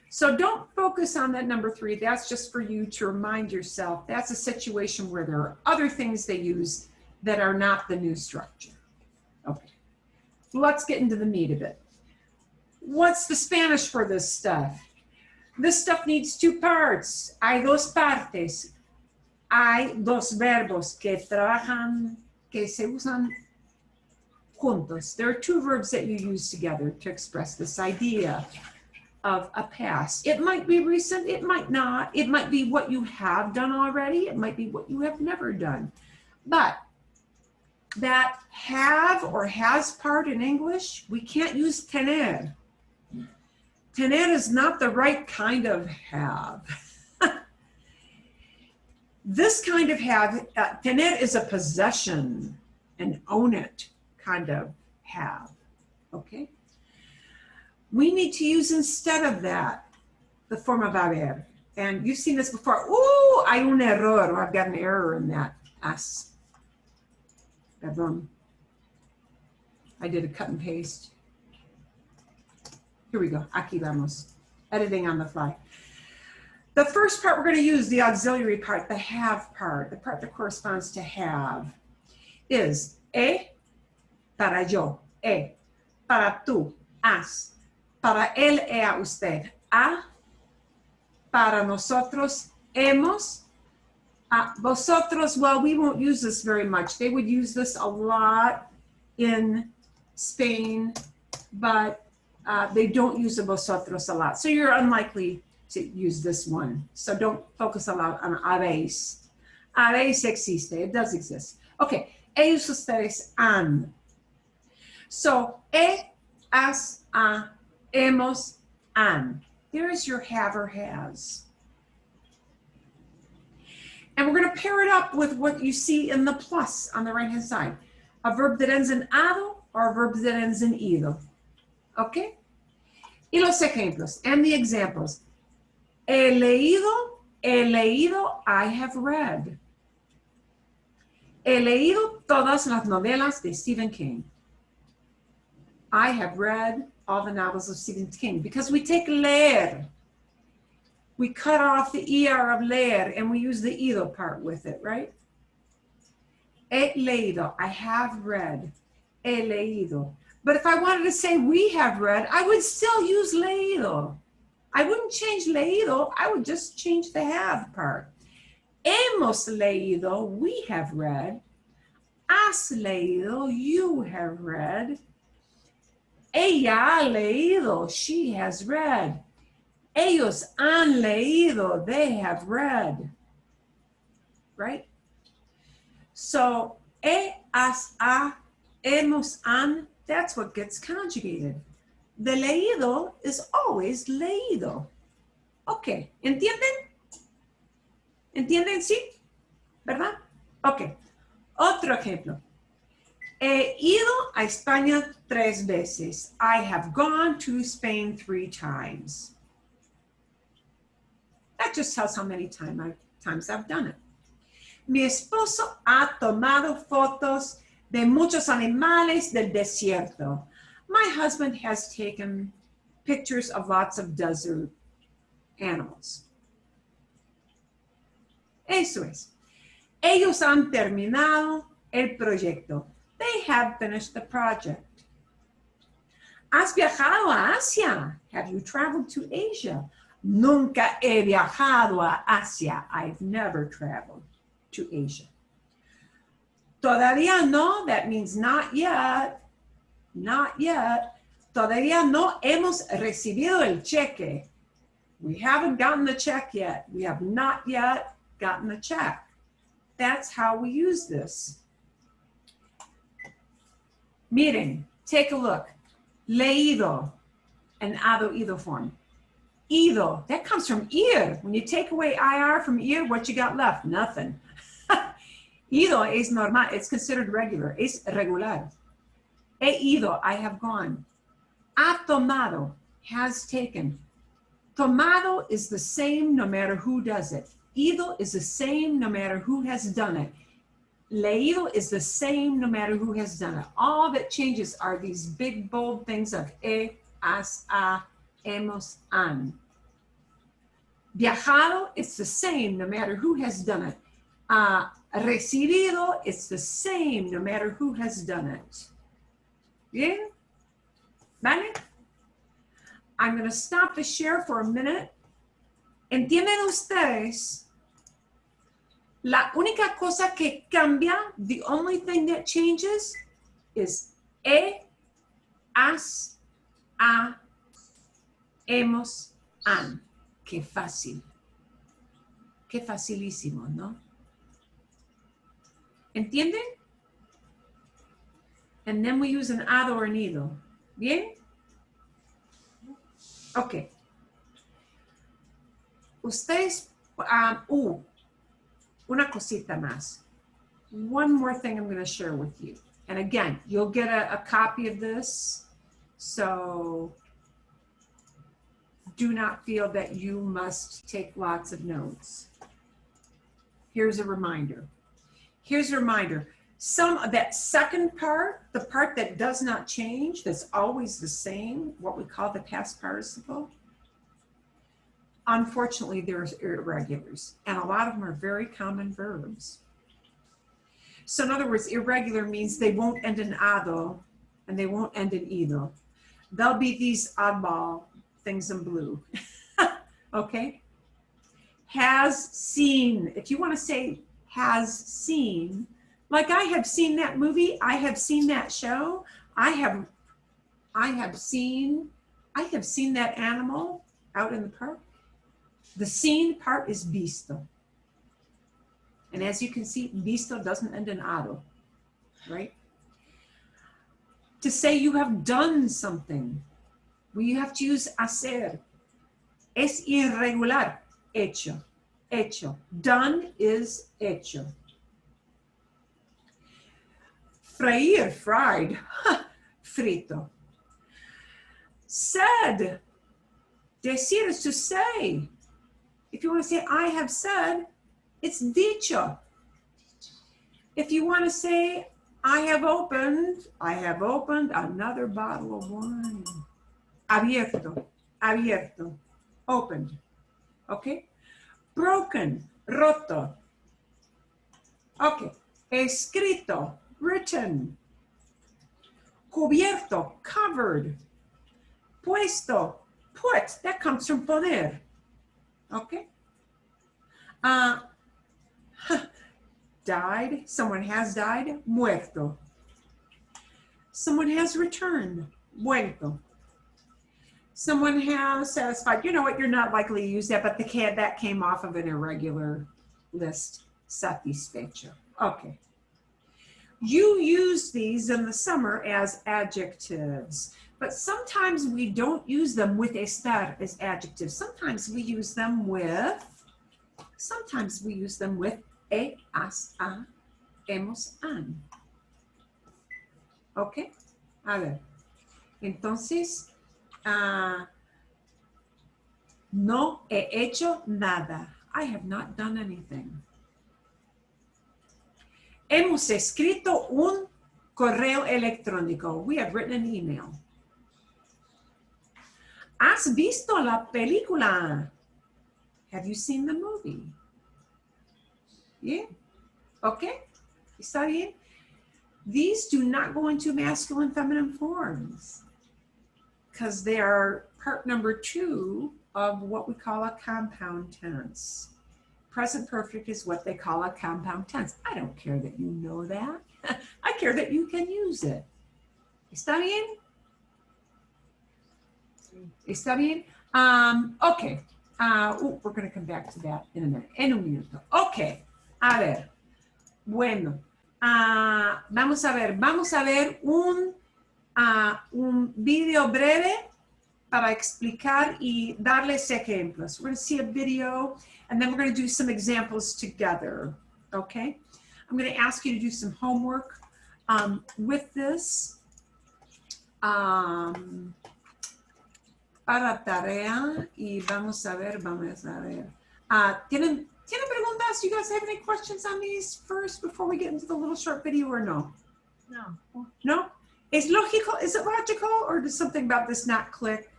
So don't focus on that number 3. That's just for you to remind yourself that's a situation where there are other things they use that are not the new structure. Okay, let's get into the meat of it. What's the Spanish for this stuff? This stuff needs 2 parts. Hay dos partes. Hay dos verbos que trabajan, que se usan juntos. There are 2 verbs that you use together to express this idea of a past. It might be recent, it might not. It might be what you have done already. It might be what you have never done. But that have or has part in English, we can't use tener. Tener is not the right kind of have. This kind of have, tener is a possession, an own it kind of have, okay? We need to use instead of that the form of haber. And you've seen this before. Ooh, hay un error. I've got an error in that. As. Perdón. I did a cut and paste. Here we go. Aquí vamos. Editing on the fly. The first part we're going to use, the auxiliary part, the have part, the part that corresponds to have, is para yo, para tú, has, para él, ella, usted, para nosotros, hemos, vosotros. Well, we won't use this very much. They would use this a lot in Spain, but they don't use the vosotros a lot. So you're unlikely to use this one. So don't focus a lot on habéis. Habéis existe, it does exist. Okay, ellos, ustedes, han. So, has, hemos, han. There's your have or has. And we're going to pair it up with what you see in the plus on the right-hand side. A verb that ends in ado or a verb that ends in ido. Okay? Y los ejemplos and the examples. He leído, I have read. He leído todas las novelas de Stephen King. I have read all the novels of Stephen King because we take leer. We cut off the ER of leer and we use the ido part with it, right? He leído, I have read. He leído. But if I wanted to say we have read, I would still use leído. I wouldn't change leído, I would just change the have part. Hemos leído, we have read. Has leído, you have read. Ella ha leído, she has read. Ellos han leído, they have read. Right? So, has, ha, hemos, han, that's what gets conjugated. The leído is always leído. Okay, ¿entienden? ¿Entienden? ¿Sí? ¿Verdad? Ok. Otro ejemplo. He ido a España 3 veces. I have gone to Spain 3 times. That just tells how many times I've done it. Mi esposo ha tomado fotos de muchos animales del desierto. My husband has taken pictures of lots of desert animals. Eso es. Ellos han terminado el proyecto. They have finished the project. ¿Has viajado a Asia? Have you traveled to Asia? Nunca he viajado a Asia. I've never traveled to Asia. Todavía no, that means not yet. Not yet. Todavía no hemos recibido el cheque. We haven't gotten the check yet. We have not yet gotten the check. That's how we use this. Miren, take a look. Leído, an ado-ido form. Ido, that comes from ir. When you take away IR from ir, what you got left? Nothing. Ido es normal. It's considered regular. Es regular. He ido, I have gone. Ha tomado, has taken. Tomado is the same no matter who does it. Ido is the same no matter who has done it. Leído is the same no matter who has done it. All that changes are these big, bold things of has, ha, hemos, han. Viajado, it's the same no matter who has done it. Recibido, it's the same no matter who has done it. Bien? ¿Vale? I'm going to stop the share for a minute. ¿Entienden ustedes? La única cosa que cambia, the only thing that changes is has, ha, hemos, han. Qué fácil. Qué facilísimo, ¿no? ¿Entienden? And then we use an ado or an ido. ¿Bien? Ok. Ustedes, una cosita más. One more thing I'm going to share with you. And again, you'll get a copy of this. So do not feel that you must take lots of notes. Here's a reminder. Here's a reminder. That second part, the part that does not change, that's always the same, what we call the past participle, unfortunately, there's irregulars, and a lot of them are very common verbs. So in other words, irregular means they won't end in ado, and they won't end in ido. They'll be these oddball things in blue. Okay? Has seen. If you want to say has seen, like I have seen that movie, I have seen that show, I have seen that animal out in the park. The seen part is visto. And as you can see, visto doesn't end in ado, right? To say you have done something, we have to use hacer. Es irregular, hecho, hecho. Done is hecho. Freír, fried, frito. Said, decir is to say. If you want to say, I have said, it's dicho. If you want to say, I have opened another bottle of wine. Abierto, abierto, opened. Okay? Broken, roto. Okay. Escrito, written. Cubierto, covered. Puesto, put. That comes from poner. Okay? Died, someone has died, muerto. Someone has returned, vuelto. Someone has satisfied. You know what, you're not likely to use that, but that came off of an irregular list, satisfecho. Okay. You use these in the summer as adjectives, but sometimes we don't use them with estar as adjectives. Sometimes we use them with he, has, ha, hemos, han. ¿Ok? A ver. Entonces, no he hecho nada. I have not done anything. Hemos escrito un correo electrónico. We have written an email. ¿Has visto la película? Have you seen the movie? Yeah? Okay? ¿Está bien? These do not go into masculine feminine forms because they are part number 2 of what we call a compound tense. Present perfect is what they call a compound tense. I don't care that you know that. I care that you can use it. ¿Está bien? ¿Está bien? Okay. We're going to come back to that in a minute. En un minuto. Okay. A ver. Bueno. Vamos a ver un video breve para explicar y darles ejemplos. We're going to see a video and then we're going to do some examples together. Okay? I'm going to ask you to do some homework with this. Para tarea y vamos a ver. ¿Tienen preguntas? You guys have any questions on these first before we get into the little short video or no? No. No? Is it logical or does something about this not click?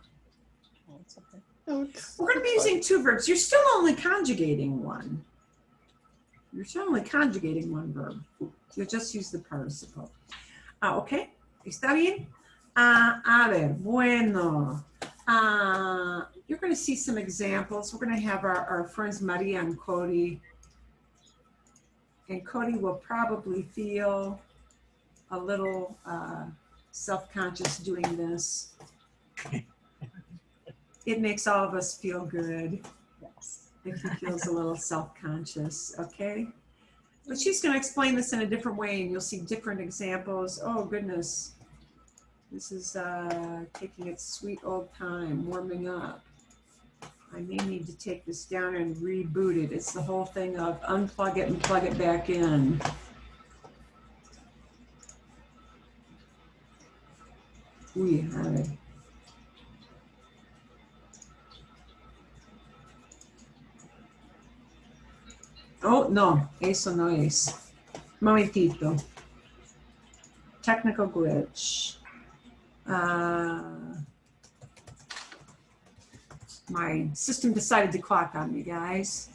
We're going to be using 2 verbs. You're still only conjugating one. You're still only conjugating one verb. You'll just use the participle. Okay? ¿Está bien? A ver, bueno. You're going to see some examples. We're going to have our friends Maria and Cody. And Cody will probably feel a little self-conscious doing this. It makes all of us feel good. Yes. If he feels a little self-conscious, okay? But she's going to explain this in a different way and you'll see different examples. Oh, goodness. This is taking its sweet old time, warming up. I may need to take this down and reboot it. It's the whole thing of unplug it and plug it back in. Uy, a ver. Oh, no, eso no es. Momentito. Technical glitch. My system decided to clock on me, guys.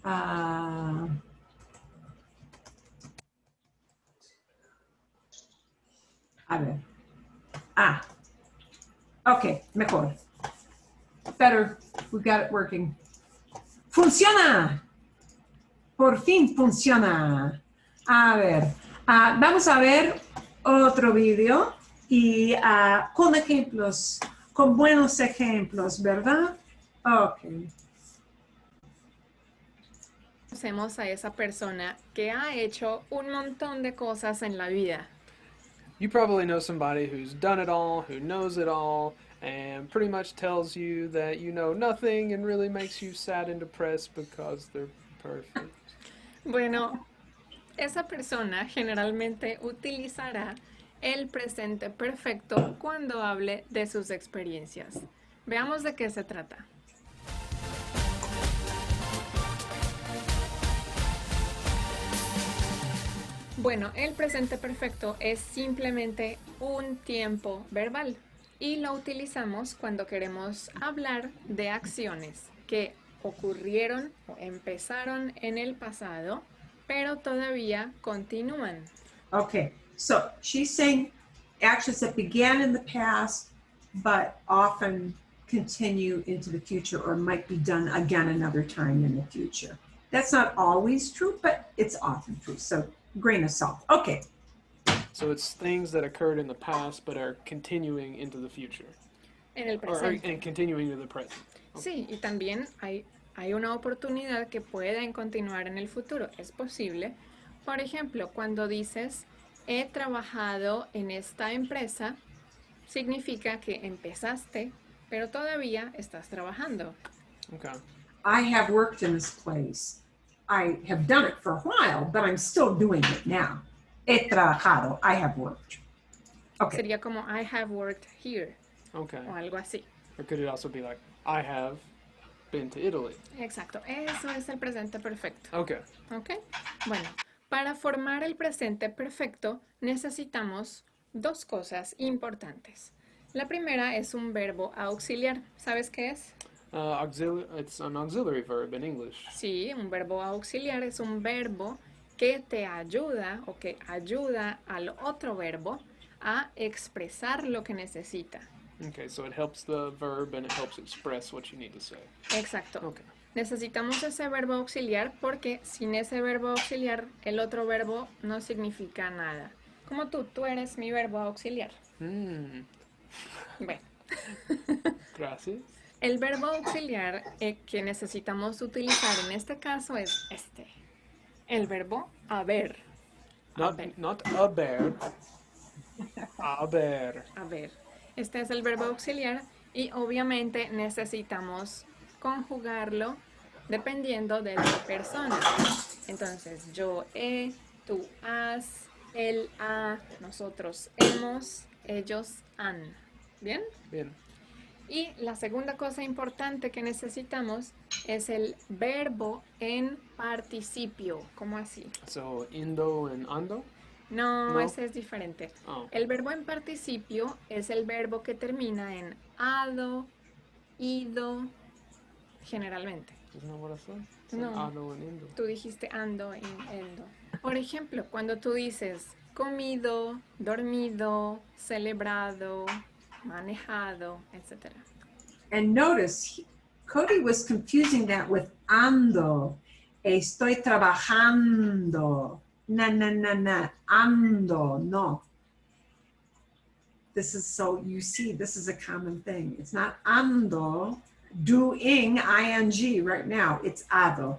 A ver. Ok, mejor. Better. We got it working. ¡Funciona! Por fin funciona. A ver, vamos a ver otro video y con ejemplos, con buenos ejemplos, ¿verdad? Ok. Conocemos a esa persona que ha hecho un montón de cosas en la vida. You probably know somebody who's done it all, who knows it all, and pretty much tells you that you know nothing and really makes you sad and depressed because they're perfect. Bueno, esa persona generalmente utilizará el presente perfecto cuando hable de sus experiencias. Veamos de qué se trata. Bueno, el presente perfecto es simplemente un tiempo verbal y lo utilizamos cuando queremos hablar de acciones que ocurrieron o empezaron en el pasado, pero todavía continúan. Okay, so she's saying actions that began in the past, but often continue into the future or might be done again another time in the future. That's not always true, but it's often true. So grain of salt. Okay. So it's things that occurred in the past but are continuing into the future. En el presente. And continuing to the present. Sí, y también hay una oportunidad que pueden continuar en el futuro. Es posible. Por ejemplo, cuando dices, he trabajado en esta empresa, significa que empezaste, pero todavía estás trabajando. Okay. I have worked in this place. I have done it for a while, but I'm still doing it now. He trabajado. I have worked. Okay. Sería como I have worked here. Okay. O algo así. Or could it also be like, I have been to Italy? Exacto. Eso es el presente perfecto. Okay. Ok. Bueno, para formar el presente perfecto necesitamos dos cosas importantes. La primera es un verbo auxiliar. ¿Sabes qué es? It's an auxiliary verb in English. Sí, un verbo auxiliar es un verbo que te ayuda o que ayuda al otro verbo a expresar lo que necesita. Okay, so it helps the verb and it helps express what you need to say. Exacto. Okay. Necesitamos ese verbo auxiliar porque sin ese verbo auxiliar el otro verbo no significa nada. Como tú eres mi verbo auxiliar. Bueno. Gracias. El verbo auxiliar que necesitamos utilizar en este caso es este. El verbo haber. Not haber. Haber. Haber. Este es el verbo auxiliar y obviamente necesitamos conjugarlo dependiendo de la persona. Entonces, yo he, tú has, él ha, nosotros hemos, ellos han. ¿Bien? Bien. Y la segunda cosa importante que necesitamos es el verbo en participio. ¿Cómo así? So, indo and ando? No, ese es diferente. Oh. El verbo en participio es el verbo que termina en ado, ido, generalmente. Isn't that what I said? It's No. like ando and indo. Tú dijiste ando y endo. Por ejemplo, cuando tú dices comido, dormido, celebrado, manejado, etc. And notice, Cody was confusing that with ando. Estoy trabajando. Na. Ando. No. This is so, you see, this is a common thing. It's not ando, doing, ing, right now. It's ado.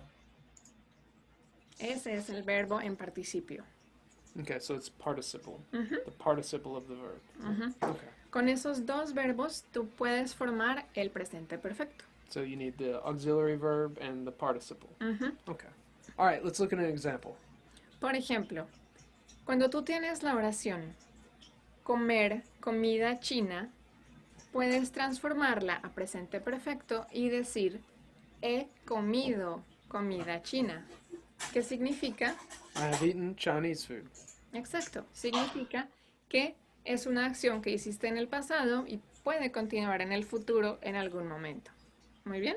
Ese es el verbo en participio. Okay, so it's participle. The participle of the verb. Okay. Con esos dos verbos tú puedes formar el presente perfecto. So you need the auxiliary verb and the participle. Okay. All right, let's look at an example. Por ejemplo, cuando tú tienes la oración comer comida china, puedes transformarla a presente perfecto y decir he comido comida china. ¿Qué significa? I have eaten Chinese food. Exacto, significa que es una acción que hiciste en el pasado y puede continuar en el futuro en algún momento. Muy bien.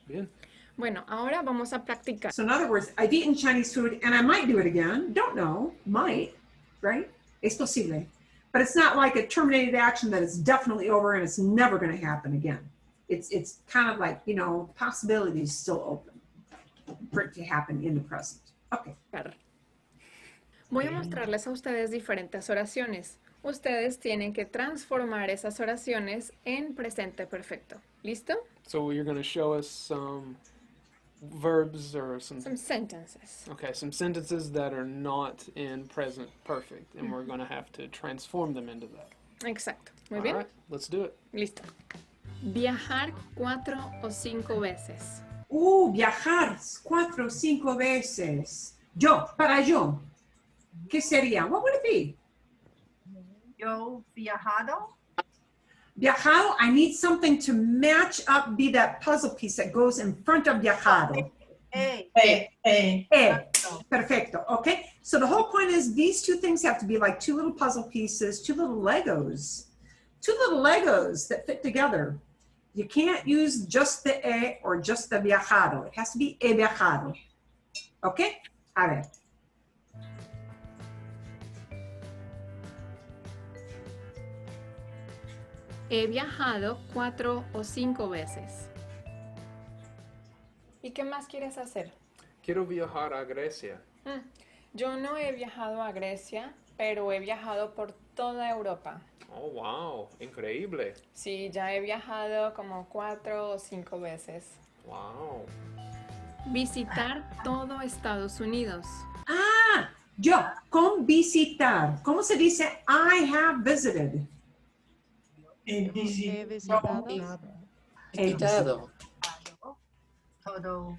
Bien. Bueno, ahora vamos a practicar. So in other words, I've eaten Chinese food and I might do it again. Don't know. Might, right? Es posible. But it's not like a terminated action that it's definitely over and it's never going to happen again. It's kind of like, you know, possibility is still open for it to happen in the present. Okay. Voy a mostrarles a ustedes diferentes oraciones. Ustedes tienen que transformar esas oraciones en presente perfecto. ¿Listo? So you're going to show us some verbs or some sentences. Okay, some sentences that are not in present perfect, and we're going to have to transform them into that. Exacto. Muy All bien. right, let's do it. Listo. Viajar 4 o 5 veces. Viajar 4 o 5 veces. Para yo. ¿Qué sería? What would it be? Yo viajado. Viajado, I need something to match up, be that puzzle piece that goes in front of viajado. Perfecto, okay? So the whole point is these two things have to be like two little puzzle pieces, two little Legos. Two little Legos that fit together. You can't use just the or just the viajado. It has to be viajado. Okay? A ver. He viajado 4 o 5 veces. ¿Y qué más quieres hacer? Quiero viajar a Grecia. Yo no he viajado a Grecia, pero he viajado por toda Europa. Oh, wow, increíble. Sí, ya he viajado como 4 o 5 veces. Wow. Visitar todo Estados Unidos. Yo, con visitar. ¿Cómo se dice I have visited? He visitado. Visitado. Todo.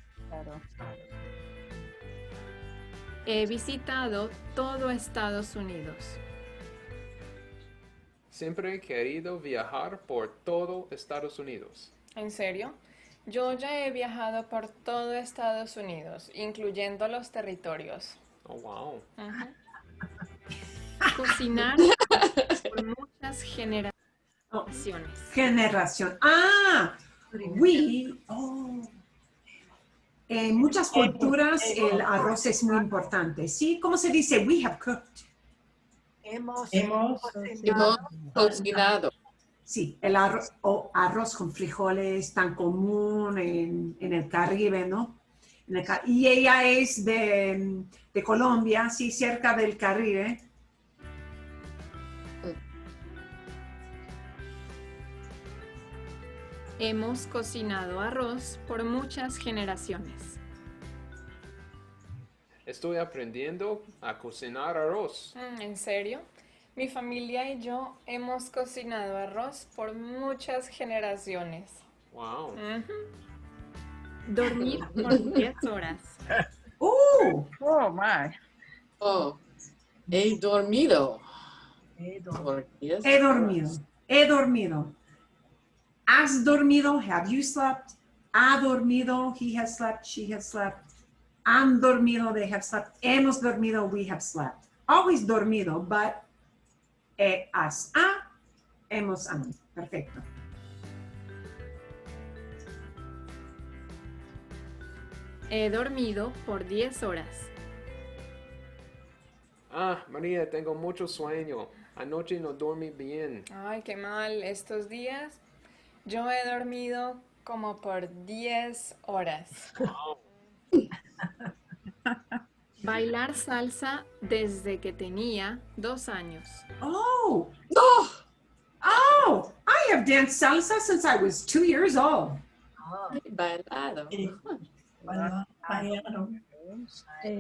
He visitado todo Estados Unidos. Siempre he querido viajar por todo Estados Unidos. ¿En serio? Yo ya he viajado por todo Estados Unidos, incluyendo los territorios. Oh, wow. Cocinar por muchas generaciones. Generación. En muchas culturas el arroz es muy importante. ¿Sí? ¿Cómo se dice? We have cooked. Hemos cocinado. Sí, el arroz con frijoles tan común en el Caribe, ¿no? Y ella es de Colombia, sí, cerca del Caribe. Hemos cocinado arroz por muchas generaciones. Estoy aprendiendo a cocinar arroz. ¿En serio? Mi familia y yo hemos cocinado arroz por muchas generaciones. Wow. Dormir por 10 horas. Oh my. Oh, he dormido. He dormido. Has dormido, have you slept? Ha dormido, he has slept, she has slept. Han dormido, they have slept. Hemos dormido, we have slept. Always dormido, but has hemos han. Perfecto. He dormido por 10 horas. María, tengo mucho sueño. Anoche no dormí bien. Ay, qué mal. Estos días yo he dormido como por 10 horas. Wow. Bailar salsa desde que tenía 2 años. Oh, I have danced salsa since I was 2 years old. Bailado. He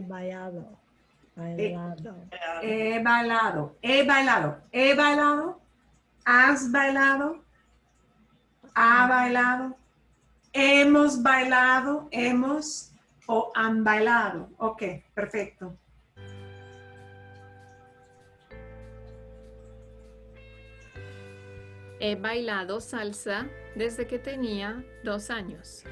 bailado. He bailado. Has bailado. Ha bailado. Hemos bailado. O han bailado. Ok, perfecto. He bailado salsa desde que tenía 2 años.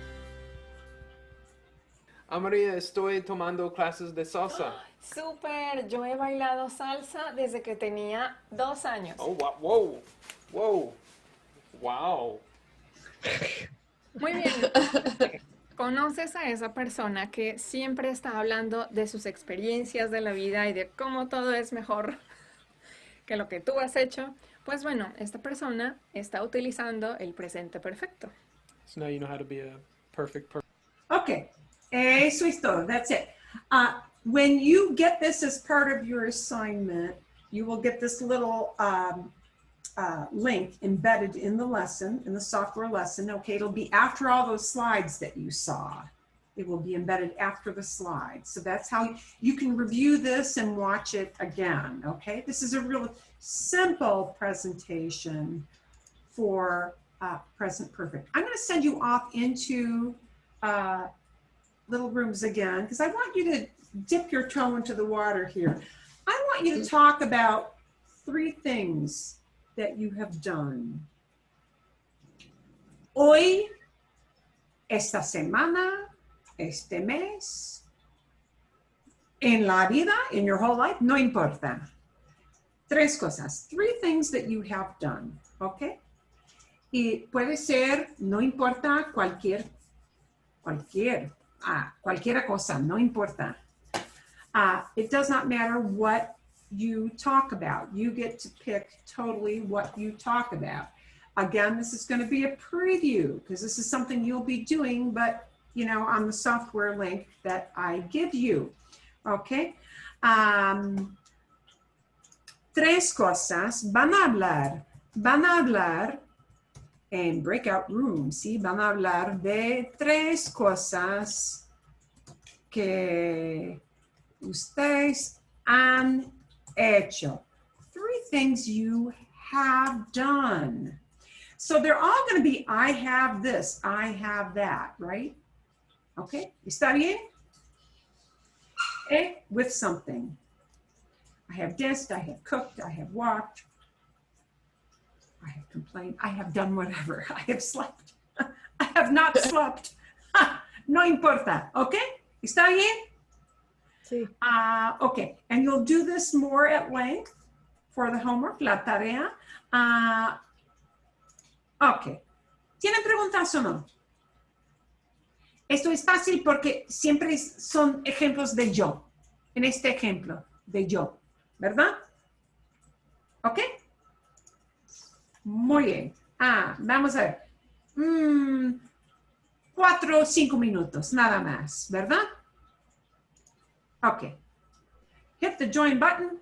María, estoy tomando clases de salsa. Súper, yo he bailado salsa desde que tenía 2 años. Oh, wow, whoa, wow. Muy bien. ¿Conoces a esa persona que siempre está hablando de sus experiencias de la vida y de cómo todo es mejor que lo que tú has hecho? Pues bueno, esta persona está utilizando el presente perfecto. So now you know how to be a perfect person. Okay, eso es todo. That's it. When you get this as part of your assignment, you will get this little link embedded in the lesson, in the software lesson. Okay, it'll be after all those slides that you saw. It will be embedded after the slides. So that's how you can review this and watch it again. Okay, this is a real simple presentation for present perfect. I'm going to send you off into little rooms again because I want you to dip your toe into the water here. I want you to talk about 3 things that you have done. Hoy, esta semana, este mes, en la vida, in your whole life, no importa. 3 cosas, 3 things that you have done, okay? Y puede ser, no importa cualquiera cosa, no importa. It does not matter what you talk about. You get to pick totally what you talk about. Again, this is going to be a preview because this is something you'll be doing, but you know, on the software link that I give you. Okay. 3 cosas van a hablar en Breakout Rooms, ¿sí? Van a hablar de 3 cosas que ustedes han hecho. 3 things you have done. So they're all going to be, I have this, I have that, right? Okay, ¿está bien? With something. I have danced, I have cooked, I have walked, I have complained, I have done whatever, I have slept, I have not slept. No importa, okay? ¿Está bien? Sí. Okay, and you'll do this more at length for the homework, la tarea. Okay. ¿Tienen preguntas o no? Esto es fácil porque siempre son ejemplos de yo. En este ejemplo, de yo, ¿verdad? ¿Ok? Muy bien. Vamos a ver. 4 o 5 minutos, nada más, ¿verdad? Ok. Hit the join button.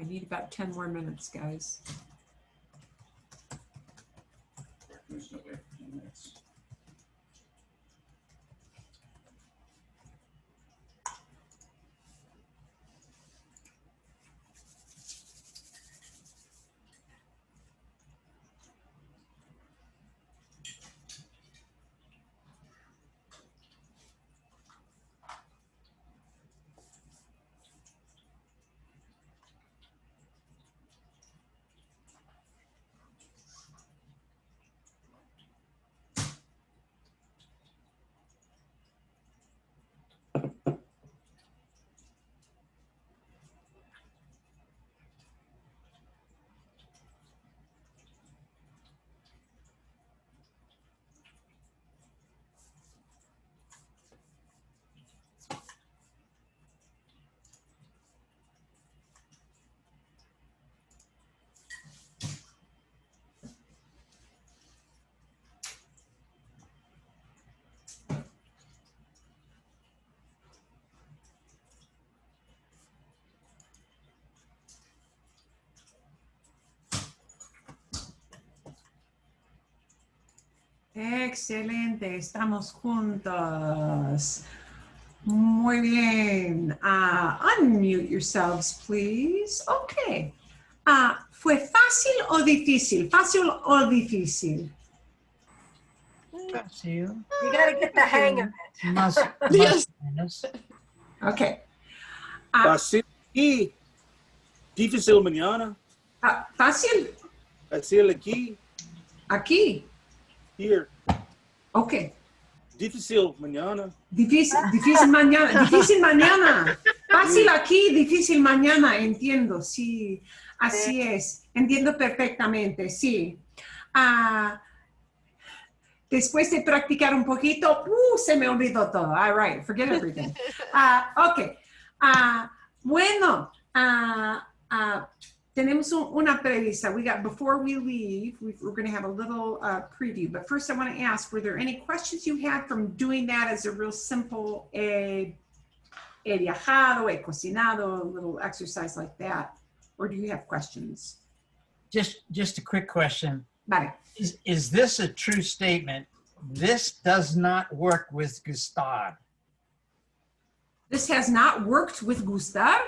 need about 10 more minutes, guys. There's no way. 10 minutes. Excelente, estamos juntos. Muy bien. Unmute yourselves, please. Okay. ¿Fue fácil o difícil? ¿Fácil o difícil? Fácil. You got to get the hang of it. Más Yes. menos. Okay. Fácil y difícil mañana. ¿Fácil? Fácil aquí. Aquí. Here. Okay. Difícil mañana. Difícil mañana. Difícil mañana. Fácil aquí, difícil mañana. Entiendo, sí. Así es. Entiendo perfectamente, sí. Después de practicar un poquito, se me olvidó todo. All right, forget everything. Okay. Bueno, tenemos una prevista. Before we leave, we're going to have a little preview. But first I want to ask, were there any questions you had from doing that as a real simple, he viajado, he cocinado, a little exercise like that? Or do you have questions? Just a quick question. Vale. Is this a true statement? This does not work with gustar. This has not worked with gustar?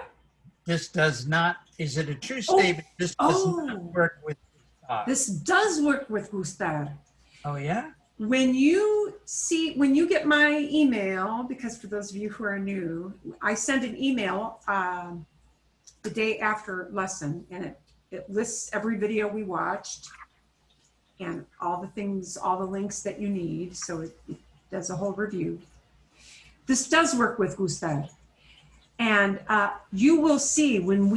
This does not, is it a true statement? This does not work with gustar. This does work with gustar. Oh, yeah? When you get my email, because for those of you who are new, I send an email the day after lesson, and it lists every video we watched and all the things, all the links that you need. So it does a whole review. This does work with gustar. And you will see when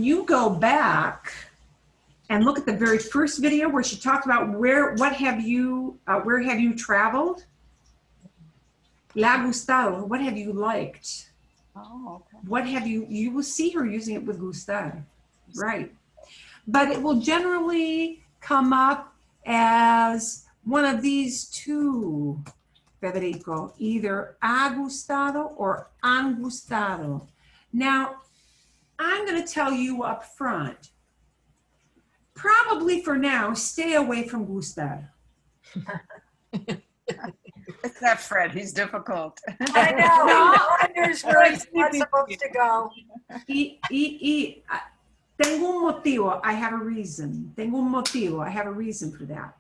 you go back and look at the very first video where she talked about where have you traveled? Le ha gustado, what have you liked? Oh, okay. What have you will see her using it with gustar, right? But it will generally come up as one of these two, Federico, either ha gustado or han gustado. Now, I'm going to tell you up front, probably for now, stay away from gustar. Except Fred, he's difficult. I know. No wonders where he's not supposed to go. Tengo un motivo. I have a reason. Tengo un motivo. I have a reason for that.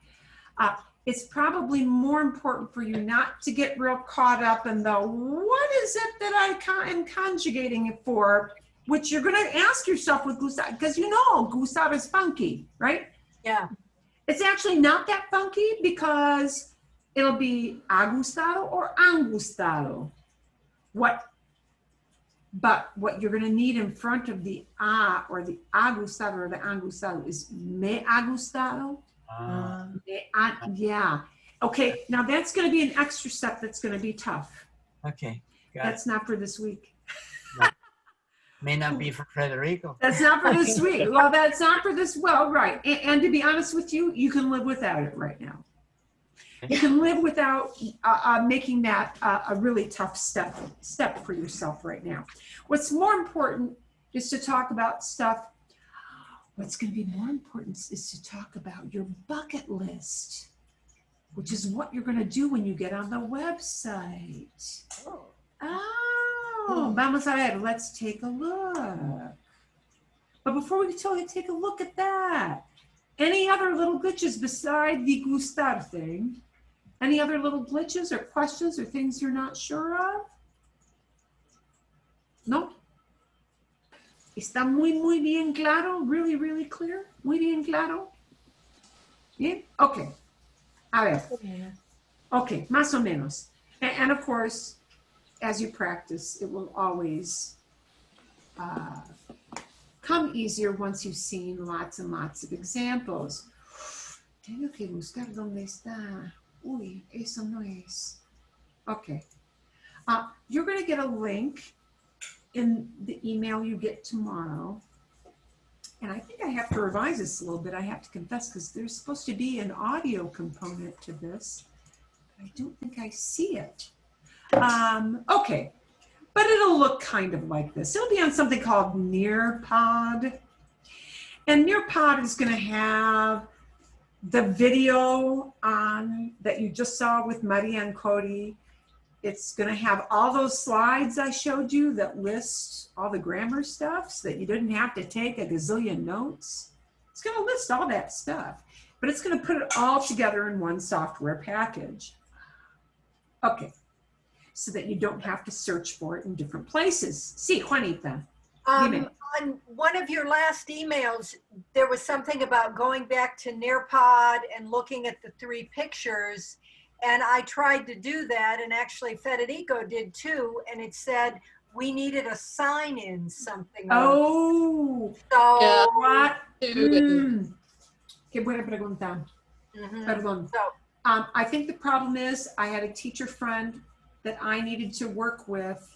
It's probably more important for you not to get real caught up in the what is it that I am conjugating it for, which you're going to ask yourself with gustar, because you know gustar is funky, right? Yeah. It's actually not that funky because it'll be ha gustado or han gustado. But what you're going to need in front of the or the ha gustado or the han gustado is me ha gustado. Yeah. Okay. Now that's going to be an extra step that's going to be tough. Okay. That's not for this week. No. May not be for Federico. That's not for this week. Well, that's not for this. Well, right. And to be honest with you, you can live without it right now. You can live without making that a really tough step for yourself right now. What's more important is to talk about stuff What's going to be more important is to talk about your bucket list, which is what you're going to do when you get on the website. Oh, vamos a ver, let's take a look. But before we take a look at that, any other little glitches beside the gustar thing? Any other little glitches or questions or things you're not sure of? No? ¿Está muy bien claro? Really clear? Muy bien claro? Bien? Okay. A ver. Okay, más o menos. And of course, as you practice, it will always come easier once you've seen lots and lots of examples. Tengo que buscar dónde está. Uy, eso no es. Okay. You're going to get a link in the email you get tomorrow. And I think I have to revise this a little bit, I have to confess, because there's supposed to be an audio component to this. I don't think I see it. Okay, but it'll look kind of like this. It'll be on something called Nearpod. And Nearpod is going to have the video on that you just saw with Maria and Cody. It's going to have all those slides I showed you that list all the grammar stuff so that you didn't have to take a gazillion notes. It's going to list all that stuff, but it's going to put it all together in one software package. Okay, so that you don't have to search for it in different places. Sí, Juanita. On one of your last emails, there was something about going back to Nearpod and looking at the 3 pictures. And I tried to do that, and actually Federico did too, and it said we needed a sign-in something. Oh, so yeah. What? Qué buena pregunta. Perdón. So, I think the problem is I had a teacher friend that I needed to work with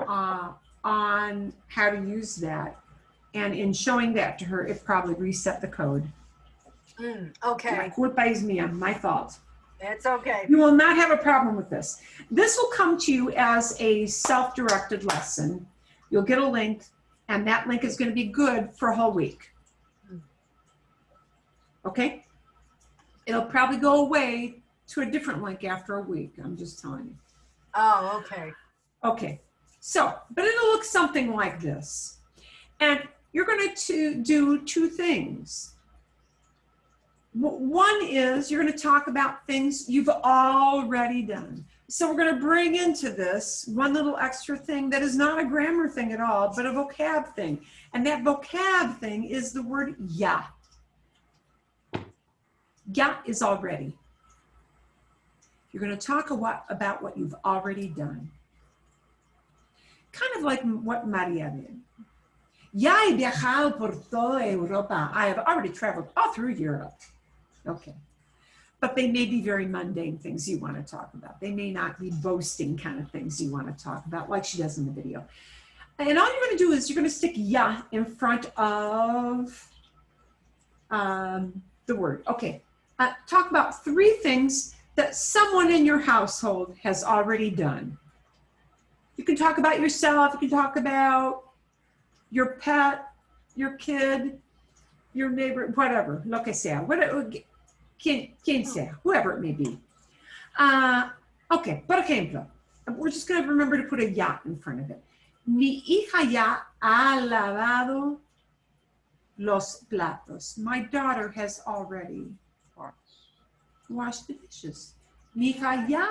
on how to use that. And in showing that to her, it probably reset the code. Okay. La culpa es mía, my fault. It's okay. You will not have a problem with this. This will come to you as a self-directed lesson. You'll get a link, and that link is going to be good for a whole week. Okay? It'll probably go away to a different link after a week. I'm just telling you. Oh, okay. Okay. So, but it'll look something like this. And you're going to do 2 things. One is you're going to talk about things you've already done. So we're going to bring into this one little extra thing that is not a grammar thing at all, but a vocab thing. And that vocab thing is the word ya. Ya is already. You're going to talk about what you've already done. Kind of like what Maria did. Ya he viajado por toda Europa. I have already traveled all through Europe. Okay. But they may be very mundane things you want to talk about. They may not be boasting kind of things you want to talk about, like she does in the video. And all you're going to do is you're going to stick ya in front of the word. Okay. Talk about 3 things that someone in your household has already done. You can talk about yourself. You can talk about your pet, your kid, your neighbor, whatever, lo que sea. Quien sea, whoever it may be. Okay, por ejemplo, we're just going to remember to put a ya in front of it. Mi hija ya ha lavado los platos. My daughter has already washed the dishes. Mi hija ya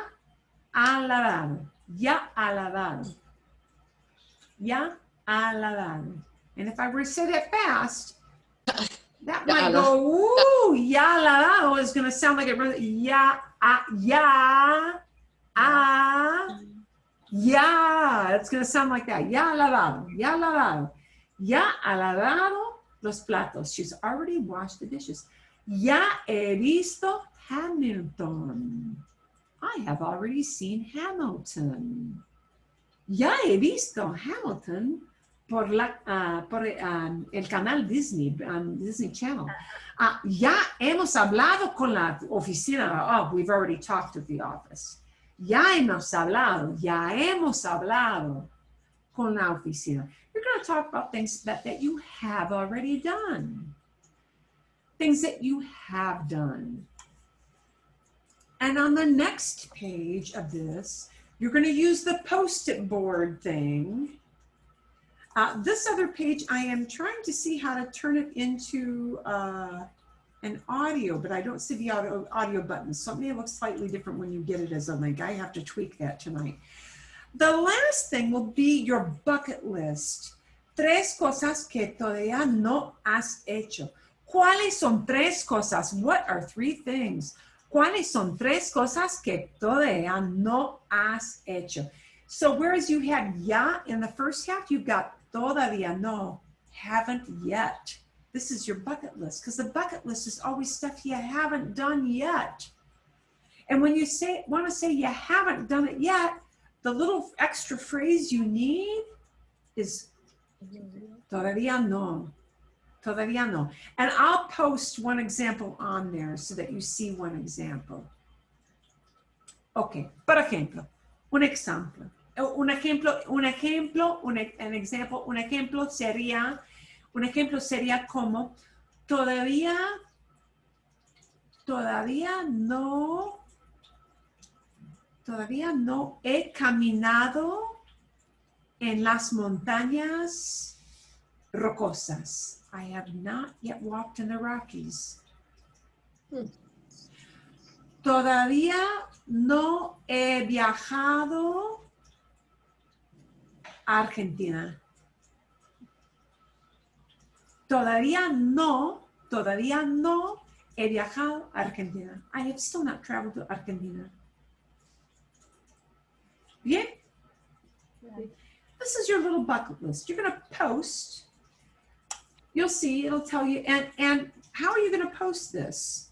ha lavado. Ya ha lavado. Ya ha lavado. And if I were to say that fast, that might go, ooh, ya lavado is going to sound like it really, ya, it's going to sound like that. Ya lavado, ya lavado. Ya ha lavado los platos. She's already washed the dishes. Ya he visto Hamilton. I have already seen Hamilton. Ya he visto Hamilton por el canal Disney, Disney Channel. Ya hemos hablado con la oficina. Oh, we've already talked at the office. Ya hemos hablado con la oficina. You're going to talk about things that you have already done. Things that you have done. And on the next page of this, you're going to use the Post-it board thing. This other page, I am trying to see how to turn it into an audio, but I don't see the audio button. So it may look slightly different when you get it as a link. I have to tweak that tonight. The last thing will be your bucket list. Tres cosas que todavía no has hecho. ¿Cuáles son tres cosas? What are three things? ¿Cuáles son tres cosas que todavía no has hecho? So whereas you had ya in the first half, you've got todavía no, haven't yet. This is your bucket list, because the bucket list is always stuff you haven't done yet. And when you want to say you haven't done it yet, the little extra phrase you need is todavía no. Todavía no. And I'll post one example on there so that you see one example. Okay, por ejemplo, un ejemplo. Un ejemplo sería como todavía no he caminado en las montañas rocosas. I have not yet walked in the Rockies. Todavía no he viajado a Argentina. Todavía no he viajado a Argentina. I have still not traveled to Argentina. Bien? This is your little bucket list. You're going to post. You'll see, it'll tell you. And how are you going to post this?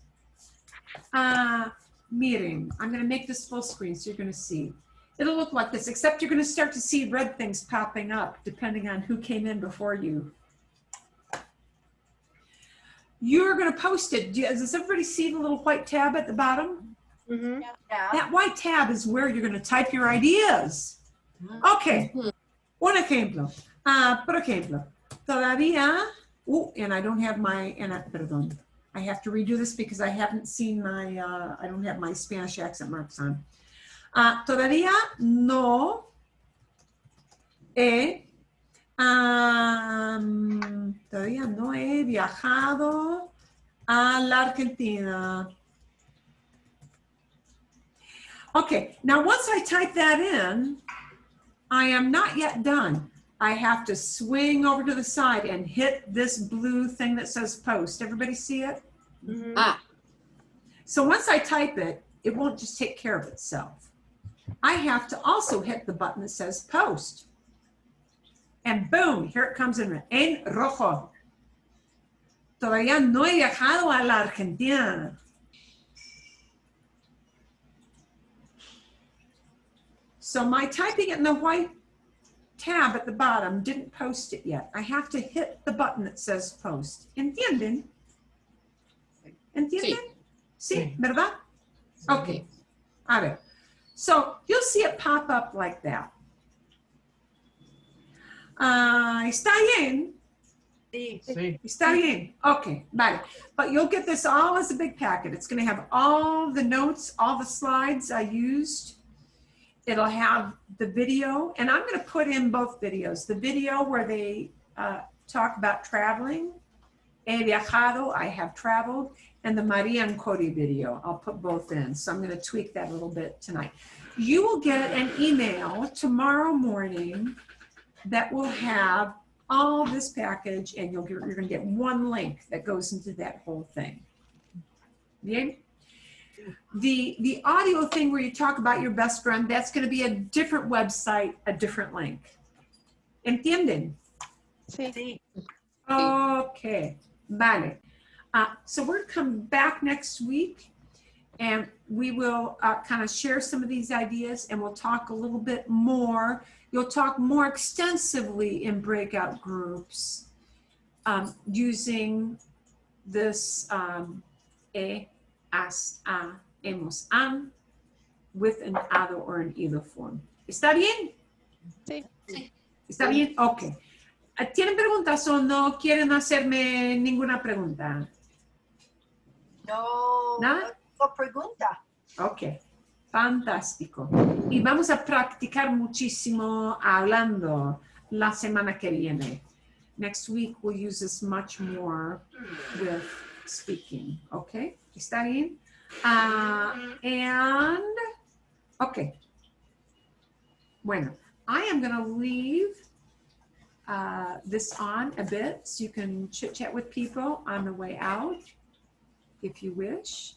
Miren, I'm going to make this full screen so you're going to see. It'll look like this, except you're going to start to see red things popping up depending on who came in before you. You're going to post it. Does everybody see the little white tab at the bottom? Mm-hmm. Yeah. That white tab is where you're going to type your ideas. Okay. Un ejemplo. Por ejemplo, todavía, and I don't have my, perdón. I have to redo this because I haven't seen my, I don't have my Spanish accent marks on. Todavía no he, todavía no he viajado a la Argentina. Okay, now once I type that in, I am not yet done. I have to swing over to the side and hit this blue thing that says post. Everybody see it? Mm-hmm. So once I type it, it won't just take care of itself. I have to also hit the button that says post. And boom, here it comes in rojo. Todavía no he viajado a la Argentina. So my typing it in the white tab at the bottom didn't post it yet. I have to hit the button that says post. ¿Entienden? ¿Entienden? Sí, ¿verdad? Okay. A ver. So you'll see it pop up like that. ¿Está bien? Sí. Está bien. Okay, vale. But you'll get this all as a big packet. It's going to have all the notes, all the slides I used. It'll have the video, and I'm going to put in both videos. The video where they talk about traveling, he viajado, I have traveled, and the Maria and Cody video. I'll put both in, so I'm going to tweak that a little bit tonight. You will get an email tomorrow morning that will have all this package, and you're going to get one link that goes into that whole thing. Bien? The audio thing where you talk about your best friend, that's going to be a different website, a different link. ¿Entienden? Sí. Okay, vale. So we're going to come back next week and we will kind of share some of these ideas, and we'll talk a little bit more. You'll talk more extensively in breakout groups using this has, hemos, han, with an ado or an ido form. ¿Está bien? Sí. ¿Está bien? Ok. ¿Tienen preguntas o no quieren hacerme ninguna pregunta? No, ¿Nada? no pregunta. Ok, fantástico. Y vamos a practicar muchísimo hablando la semana que viene. Next week we'll use this much more with speaking, ok? ¿Está bien? Ok. Bueno, I am going to leave this on a bit so you can chit chat with people on the way out if you wish.